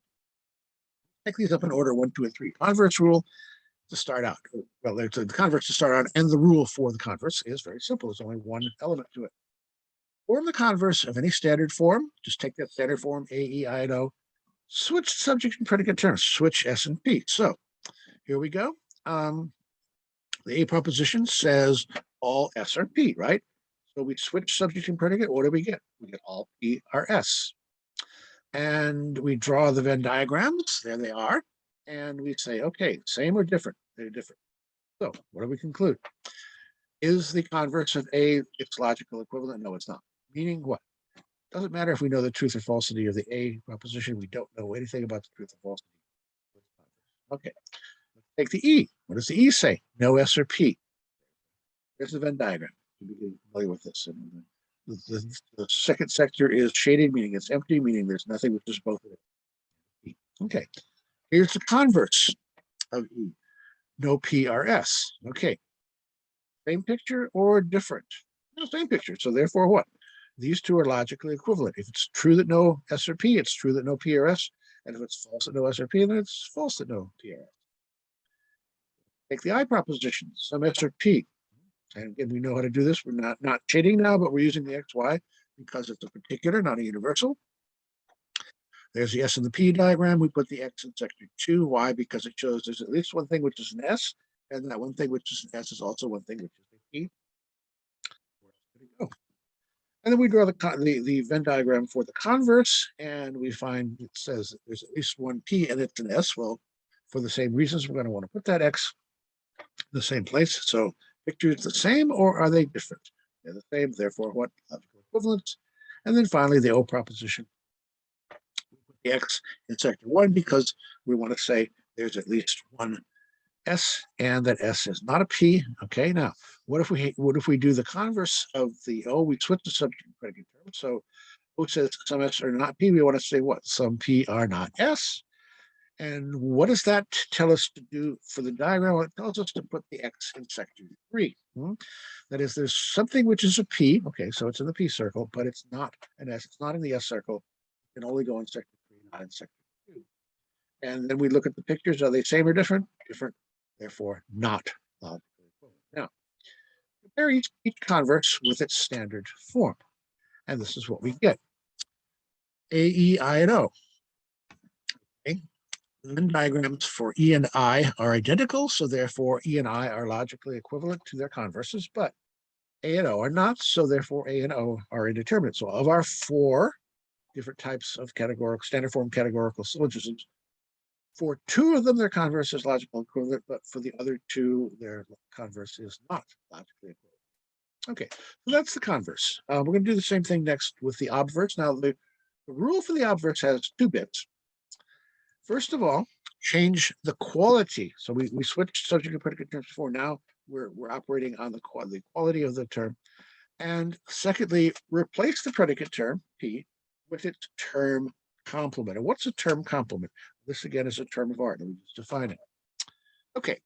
Take these up in order 1, 2, and 3. Converse rule to start out. Well, there's the converse to start out, and the rule for the converse is very simple. There's only one element to it. Form the converse of any standard form. Just take that standard form, A, E, I, and O. Switch subject and predicate terms. Switch S and P. So here we go. The A proposition says all S are P, right? So we switch subject and predicate. What do we get? We get all P are S. And we draw the Venn diagrams. There they are. And we say, okay, same or different? They're different. So what do we conclude? Is the converse of A its logical equivalent? No, it's not. Meaning what? Doesn't matter if we know the truth or falsity of the A proposition. We don't know anything about the truth or falsity. Okay. Take the E. What does the E say? No S or P. Here's the Venn diagram. You'll be familiar with this. And the second sector is shaded, meaning it's empty, meaning there's nothing, which is both of it. Okay. Here's the converse of E. No P or S. Okay. Same picture or different? No, same picture. So therefore what? These two are logically equivalent. If it's true that no S or P, it's true that no P or S. And if it's false that no S or P, then it's false that no P or S. Take the I proposition, some S or P. And again, we know how to do this. We're not shading now, but we're using the XY because it's a particular, not a universal. There's the S in the P diagram. We put the X in sector 2. Why? Because it shows there's at least one thing which is an S, and that one thing which is an S is also one thing which is a P. And then we draw the Venn diagram for the converse, and we find it says that there's at least one P and it's an S. Well, for the same reasons, we're going to want to put that X in the same place. So pictures the same or are they different? They're the same, therefore what? Logical equivalence. And then finally the O proposition. We put the X in sector 1 because we want to say there's at least one S and that S is not a P. Okay, now what if we do the converse of the O? We switch the subject and predicate term. So O says some S are not P. We want to say what? Some P are not S. And what does that tell us to do for the diagram? Well, it tells us to put the X in sector 3. That is, there's something which is a P. Okay, so it's in the P circle, but it's not an S. It's not in the S circle. It can only go in sector 3, not in sector 2. And then we look at the pictures. Are they same or different? Different. Therefore, not logically equivalent. Now, compare each converse with its standard form. And this is what we get. A, E, I, and O. Okay. Venn diagrams for E and I are identical, so therefore E and I are logically equivalent to their converses, but A and O are not, so therefore A and O are indeterminate. So of our 4 different types of standard form categorical syllogisms, for 2 of them, their converse is logical equivalent, but for the other 2, their converse is not logically equivalent. Okay, so that's the converse. We're going to do the same thing next with the obverse. Now, the rule for the obverse has 2 bits. First of all, change the quality. So we switched subject and predicate terms before. Now we're operating on the quality of the term. And secondly, replace the predicate term, P, with its term complement. And what's a term complement? This again is a term of art. Let me just define it. Okay.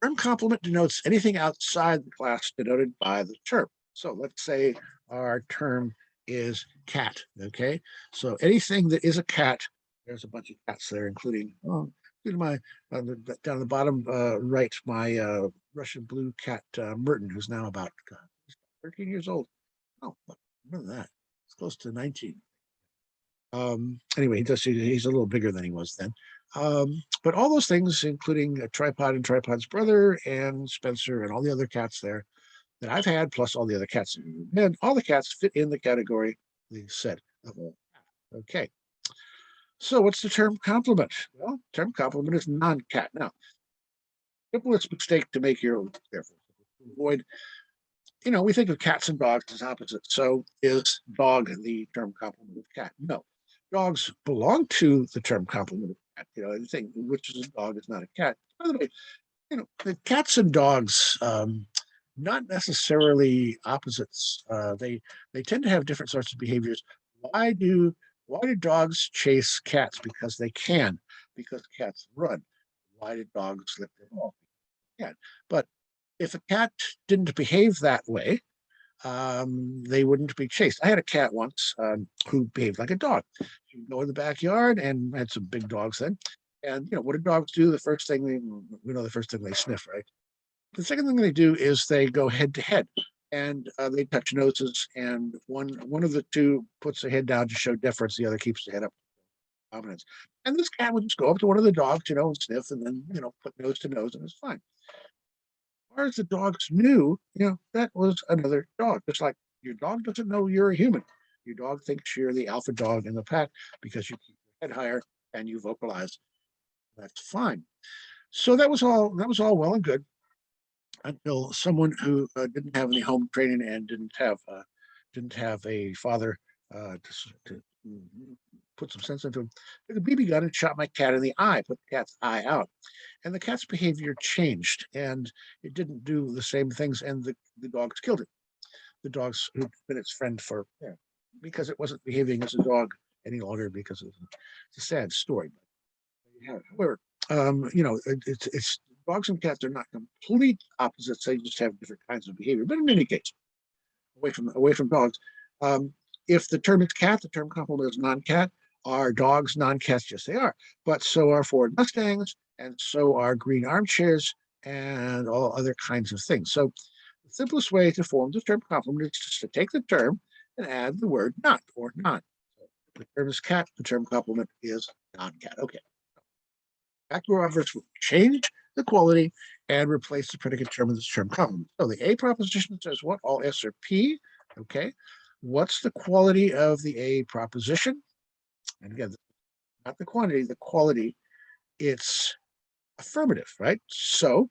Term complement denotes anything outside the class denoted by the term. So let's say our term is cat. Okay. So anything that is a cat, there's a bunch of cats there, including my down the bottom right, my Russian blue cat Merton, who's now about 13 years old. Oh, remember that? It's close to 19. Anyway, he's a little bigger than he was then. But all those things, including a tripod and tripod's brother and Spencer and all the other cats there that I've had, plus all the other cats, and all the cats fit in the category, the set of all. Okay. So what's the term complement? Well, term complement is non-cat. Now, simplest mistake to make here, therefore, to avoid, we think of cats and dogs as opposites. So is dog the term complement of cat? No. Dogs belong to the term complement of cat. Anything which is a dog is not a cat. By the way, the cats and dogs, not necessarily opposites. They tend to have different sorts of behaviors. Why do why do dogs chase cats? Because they can. Because cats run. Why do dogs lick their paw? Yeah. But if a cat didn't behave that way, they wouldn't be chased. I had a cat once who behaved like a dog. She'd go in the backyard and had some big dogs then. And what do dogs do? The first thing they sniff, right? The second thing they do is they go head to head, and they touch noses. And one of the two puts the head down to show deference. The other keeps the head up, dominance. And this cat would just go up to one of the dogs, and sniff, and then put nose to nose, and it's fine. As far as the dogs knew, that was another dog. Just like your dog doesn't know you're a human. Your dog thinks you're the alpha dog in the pack because you keep your head higher and you vocalize. That's fine. So that was all. That was all well and good until someone who didn't have any home training and didn't have a father to put some sense into him, took a BB gun and shot my cat in the eye, put the cat's eye out. And the cat's behavior changed, and it didn't do the same things, and the dogs killed it. The dogs who'd been its friend for, because it wasn't behaving as a dog any longer, because it's a sad story. But, however, it's dogs and cats are not complete opposites. They just have different kinds of behavior. But in any case, away from dogs, if the term is cat, the term complement is non-cat. Are dogs non-cats? Yes, they are. But so are Ford Mustangs, and so are green armchairs, and all other kinds of things. So the simplest way to form the term complement is just to take the term and add the word not or non. The term is cat. The term complement is non-cat. Okay. Back to our adverbs, we'll change the quality and replace the predicate term with this term complement. So the A proposition says what? All S are P. Okay. What's the quality of the A proposition? And again, not the quantity, the quality, it's affirmative, right? So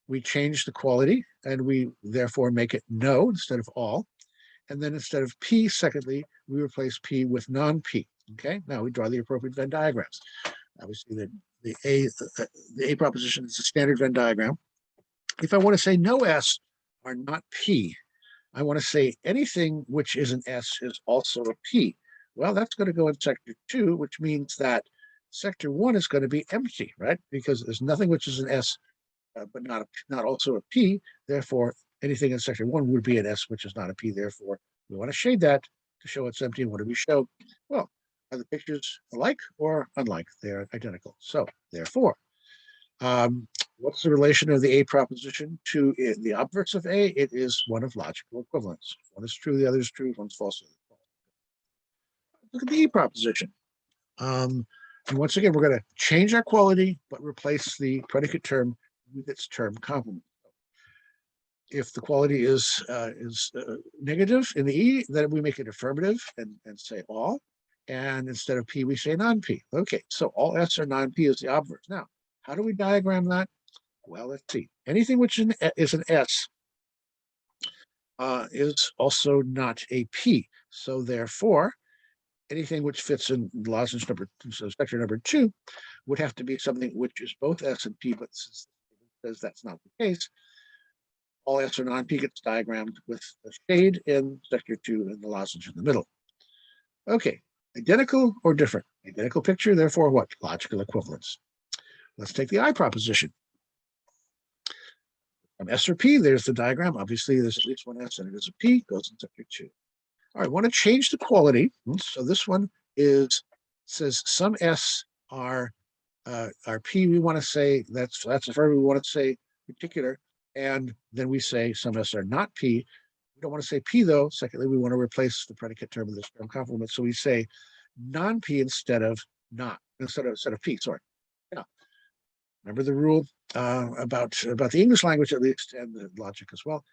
we change the quality and we therefore make it no instead of all. And then instead of P, secondly, we replace P with non-P. Okay, now we draw the appropriate Venn diagrams. Obviously, the A proposition is a standard Venn diagram. If I want to say no S are not P, I want to say anything which is an S is also a P. Well, that's going to go in sector 2, which means that sector 1 is going to be empty, right? Because there's nothing which is an S, but not also a P. Therefore, anything in sector 1 would be an S, which is not a P. Therefore, we want to shade that to show it's empty. And what do we show? Well, are the pictures alike or unlike? They're identical. So, therefore, what's the relation of the A proposition to the obverse of A? It is one of logical equivalence. One is true, the other is true, one's false. Look at the E proposition. And once again, we're going to change our quality, but replace the predicate term with its term complement. If the quality is negative in the E, then we make it affirmative and say all. And instead of P, we say non-P. Okay, so all S are non-P is the obverse. Now, how do we diagram that? Well, let's see. Anything which is an S is also not a P. So therefore, anything which fits in lozenge sector number 2 would have to be something which is both S and P, but since it says that's not the case, all S or non-P gets diagrammed with a shade in sector 2 and the lozenge in the middle. Okay, identical or different? Identical picture, therefore what? Logical equivalence. Let's take the I proposition. From S or P, there's the diagram. Obviously, there's at least one S and it is a P, goes in sector 2. All right, I want to change the quality. So this one says some S are P. We want to say that's a verb. We want to say particular, and then we say some S are not P. We don't want to say P though. Secondly, we want to replace the predicate term with this term complement. So we say non-P instead of P. Sorry. Yeah. Remember the rule about the English language at least, and the logic as well.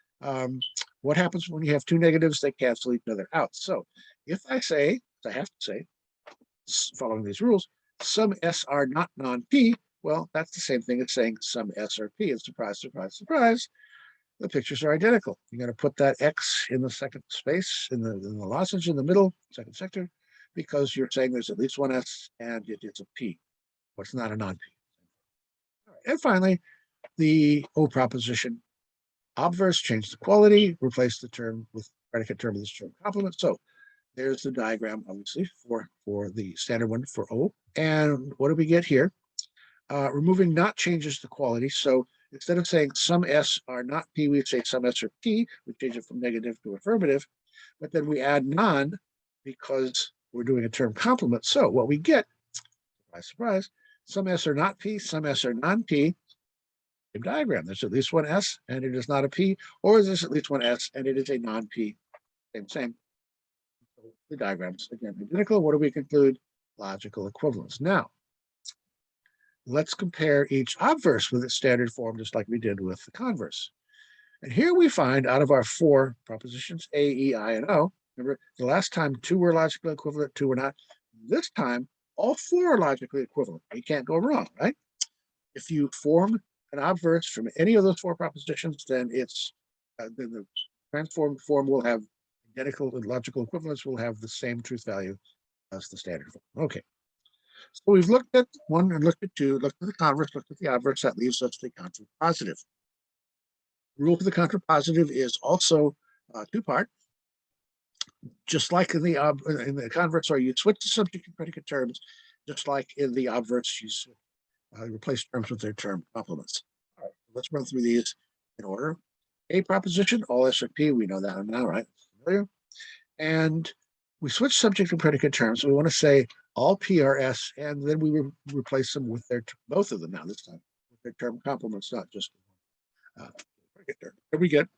What happens when you have two negatives? They cancel each other out. So if I say, I have to say, following these rules, some S are not non-P, well, that's the same thing as saying some S are P. And surprise, surprise, surprise, the pictures are identical. You're going to put that X in the second space, in the lozenge in the middle, second sector, because you're saying there's at least one S and it's a P, but it's not a non-P. And finally, the O proposition. Obverse, change the quality, replace the term with predicate term of this term complement. So there's the diagram, obviously, for the standard one for O. And what do we get here? Removing not changes the quality. So instead of saying some S are not P, we say some S are P. We change it from negative to affirmative. But then we add non because we're doing a term complement. So what we get, surprise, surprise, some S are not P, some S are non-P. Same diagram. There's at least one S and it is not a P, or there's at least one S and it is a non-P. Same. So the diagrams, again, identical. What do we conclude? Logical equivalence. Now, let's compare each obverse with its standard form, just like we did with the converse. And here we find out of our four propositions, A, E, I, and O, remember the last time two were logically equivalent, two were not. This time, all four are logically equivalent. You can't go wrong, right? If you form an obverse from any of those four propositions, then it's then the transformed form will have identical and logical equivalence, will have the same truth value as the standard form. Okay. So we've looked at one and looked at two, looked at the converse, looked at the obverse. That leaves us the contrapositive. Rule for the contrapositive is also two-part. Just like in the converse, or you switch the subject and predicate terms, just like in the obverse, you replace terms with their term complements. All right, let's run through these in order. A proposition, all S are P, we know that now, right? Familiar? And we switch subject and predicate terms. So we want to say all P are S, and then we replace them with their both of them now this time with their term complements, not just predicate term. Here we get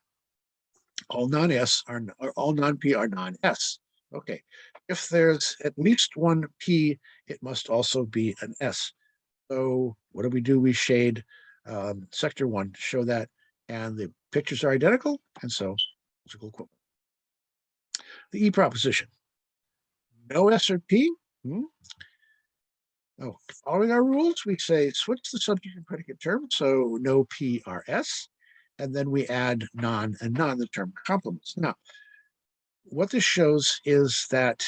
all non-S are or all non-P are non-S. Okay, if there's at least one P, it must also be an S. So what do? We shade sector one to show that, and the pictures are identical, and so logical equivalent. The E proposition. No S or P. Oh, following our rules, we say switch the subject and predicate term, so no P are S, and then we add non and non, the term complements. Now, what this shows is that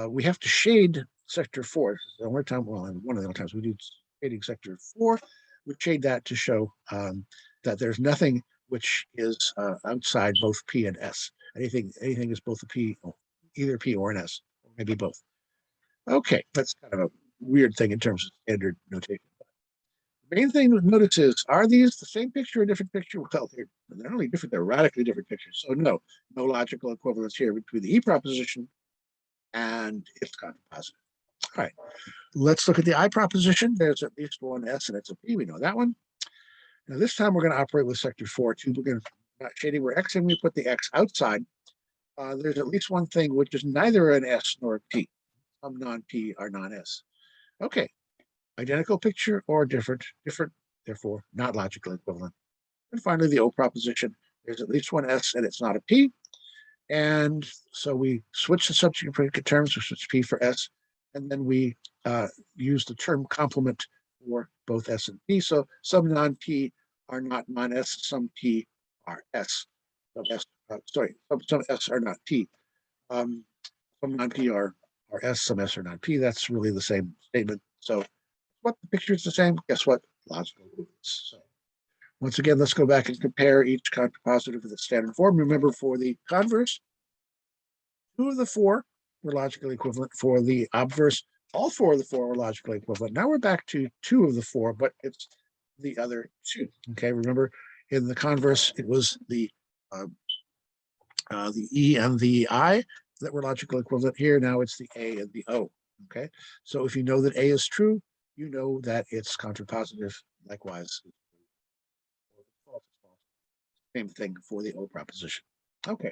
we have to shade sector 4. This is the only time, well, one of the only times we do shading sector 4. We shade that to show that there's nothing which is outside both P and S. Anything is both a P, either P or an S, or maybe both. Okay, that's kind of a weird thing in terms of standard notation. The main thing to notice is, are these the same picture or different picture? Well, they're not only different, they're radically different pictures. So no logical equivalence here between the E proposition and its contrapositive. All right, let's look at the I proposition. There's at least one S and it's a P. We know that one. Now this time we're going to operate with sector 4 too. We're going to not shading where X and we put the X outside. There's at least one thing which is neither an S nor a P. Some non-P are non-S. Okay, identical picture or different, therefore not logically equivalent. And finally, the O proposition. There's at least one S and it's not a P. And so we switch the subject and predicate terms, we switch P for S, and then we use the term complement for both S and P. So some non-P are not non-S, some P are S. Some S are not P. Some non-P are S, some S are not P. That's really the same statement. So what the picture is the same, guess what? Logical equivalence. So once again, let's go back and compare each contrapositive with its standard form. Remember, for the converse, 2 of the 4 were logically equivalent. For the obverse, all 4 of the 4 were logically equivalent. Now we're back to 2 of the 4, but it's the other 2. Okay, remember in the converse, it was the E and the I that were logical equivalent. Here now it's the A and the O. Okay, so if you know that A is true, you know that it's contrapositive. Likewise, same thing for the O proposition. Okay,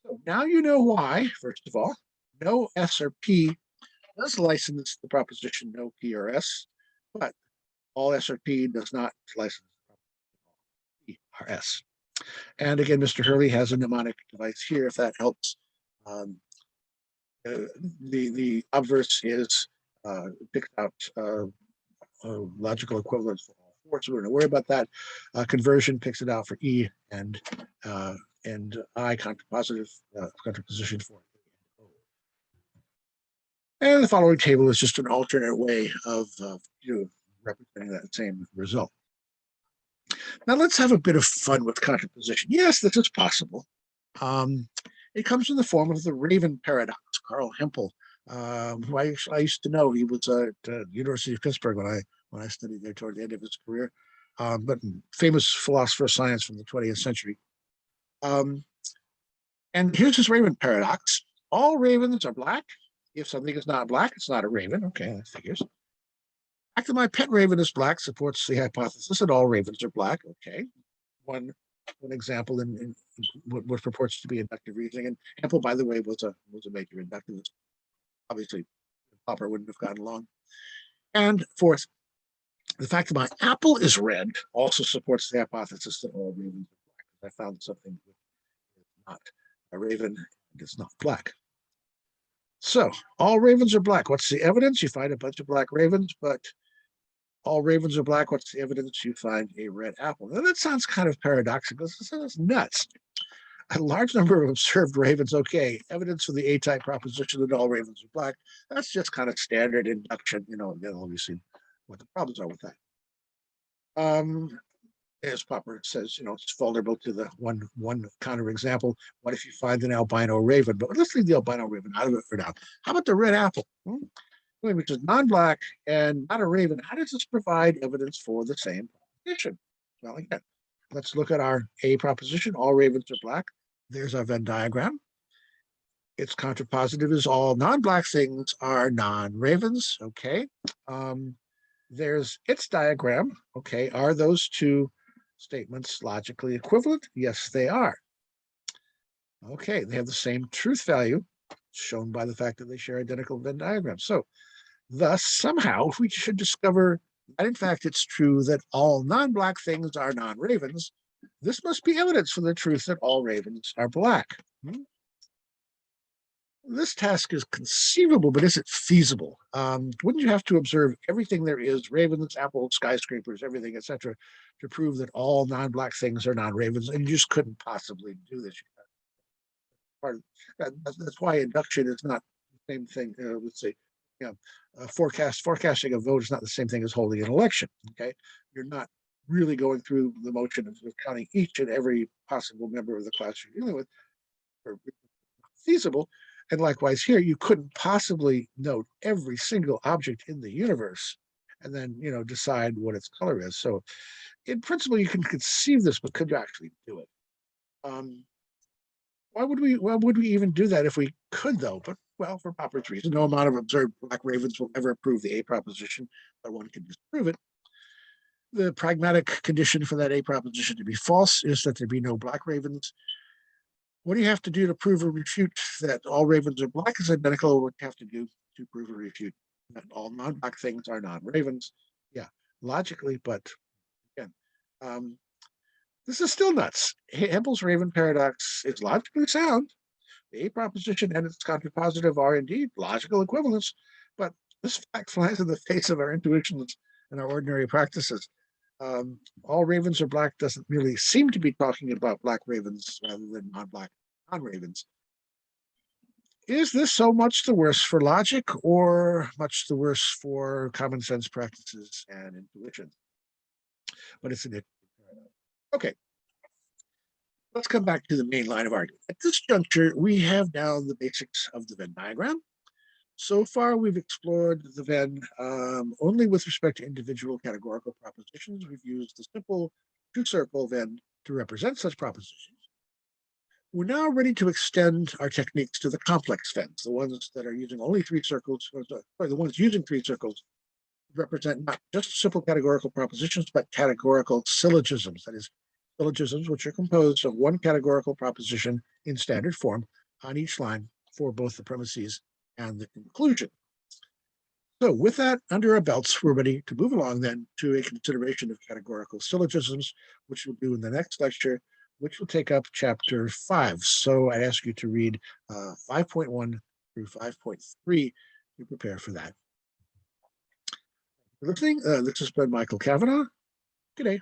so now you know why, first of all, no S or P does license the proposition no P or S, but all S or P does not license P or S. And again, Mr. Hurley has a mnemonic device here if that helps the obverse is picked out logical equivalence for all four, so we're going to worry about that. Conversion picks it out for E and I contrapositive contraposition for O. And the following table is just an alternate way of representing that same result. Now let's have a bit of fun with contraposition. Yes, this is possible. It comes in the form of the Raven paradox. Carl Hempel, who I used to know, he was at the University of Pittsburgh when I studied there toward the end of his career, but famous philosopher of science from the 20th century. And here's his Raven paradox. All ravens are black. If something is not black, it's not a raven. Okay, that figures. The fact that my pet raven is black supports the hypothesis that all ravens are black. Okay, one example in what purports to be inductive reasoning. And Hempel, by the way, was a major inductivist. Obviously, Popper wouldn't have gotten along. And fourth, the fact that my apple is red also supports the hypothesis that all ravens are black. I found something that is not a raven and it's not black. So all ravens are black. What's the evidence? You find a bunch of black ravens, but all ravens are black. What's the evidence? You find a red apple. Now that sounds kind of paradoxical. That's nuts. A large number of observed ravens, okay. Evidence for the A-type proposition that all ravens are black. That's just kind of standard induction. Then obviously what the problems are with that. As Popper says, it's vulnerable to the one counterexample. What if you find an albino raven? But let's leave the albino raven out of it for now. How about the red apple? Which is non-black and not a raven. How does this provide evidence for the same proposition? Well, again, let's look at our A proposition. All ravens are black. There's our Venn diagram. Its contrapositive is all non-black things are non-ravens. Okay. There's its diagram. Okay. Are those two statements logically equivalent? Yes, they are. Okay. They have the same truth value, shown by the fact that they share identical Venn diagrams. So thus, somehow, we should discover that, in fact, it's true that all non-black things are non-ravens. This must be evidence for the truth that all ravens are black. This task is conceivable, but is it feasible? Wouldn't you have to observe everything there is, ravens, apples, skyscrapers, everything, etc., to prove that all non-black things are non-ravens? And you just couldn't possibly do this. That's why induction is not the same thing. Let's say, forecasting a vote is not the same thing as holding an election. Okay, you're not really going through the motion of counting each and every possible member of the class you're dealing with. Or feasible. And likewise here, you couldn't possibly note every single object in the universe and then, decide what its color is. So in principle, you can conceive this, but could you actually do it? Why would we even do that if we could, though? But, well, for Popper's reason, no amount of observed black ravens will ever prove the A proposition, but one can disprove it. The pragmatic condition for that A proposition to be false is that there be no black ravens. What do you have to do to prove or refute that all ravens are black is identical to what you have to do to prove or refute that all non-black things are non-ravens? Yeah, logically, but again, this is still nuts. Hempel's Raven paradox is logically sound. The A proposition and its contrapositive are indeed logical equivalents, but this fact flies in the face of our intuitions and our ordinary practices. All ravens are black doesn't really seem to be talking about black ravens rather than non-black non-ravens. Is this so much the worse for logic or much the worse for common sense practices and intuition? But it's an okay. Let's come back to the main line of argument. At this juncture, we have now the basics of the Venn diagram. So far, we've explored the Venn only with respect to individual categorical propositions. We've used the simple two-circle Venn to represent such propositions. We're now ready to extend our techniques to the complex Venns, the ones that are using only three circles, or the ones using three circles represent not just simple categorical propositions, but categorical syllogisms. That is, syllogisms which are composed of one categorical proposition in standard form on each line for both the premises and the conclusion. So with that under our belts, we're ready to move along then to a consideration of categorical syllogisms, which we'll do in the next lecture, which will take up chapter 5. So I'd ask you to read 5.1 through 5.3 to prepare for that. For listening, this has been Michael Cavanaugh. Good day.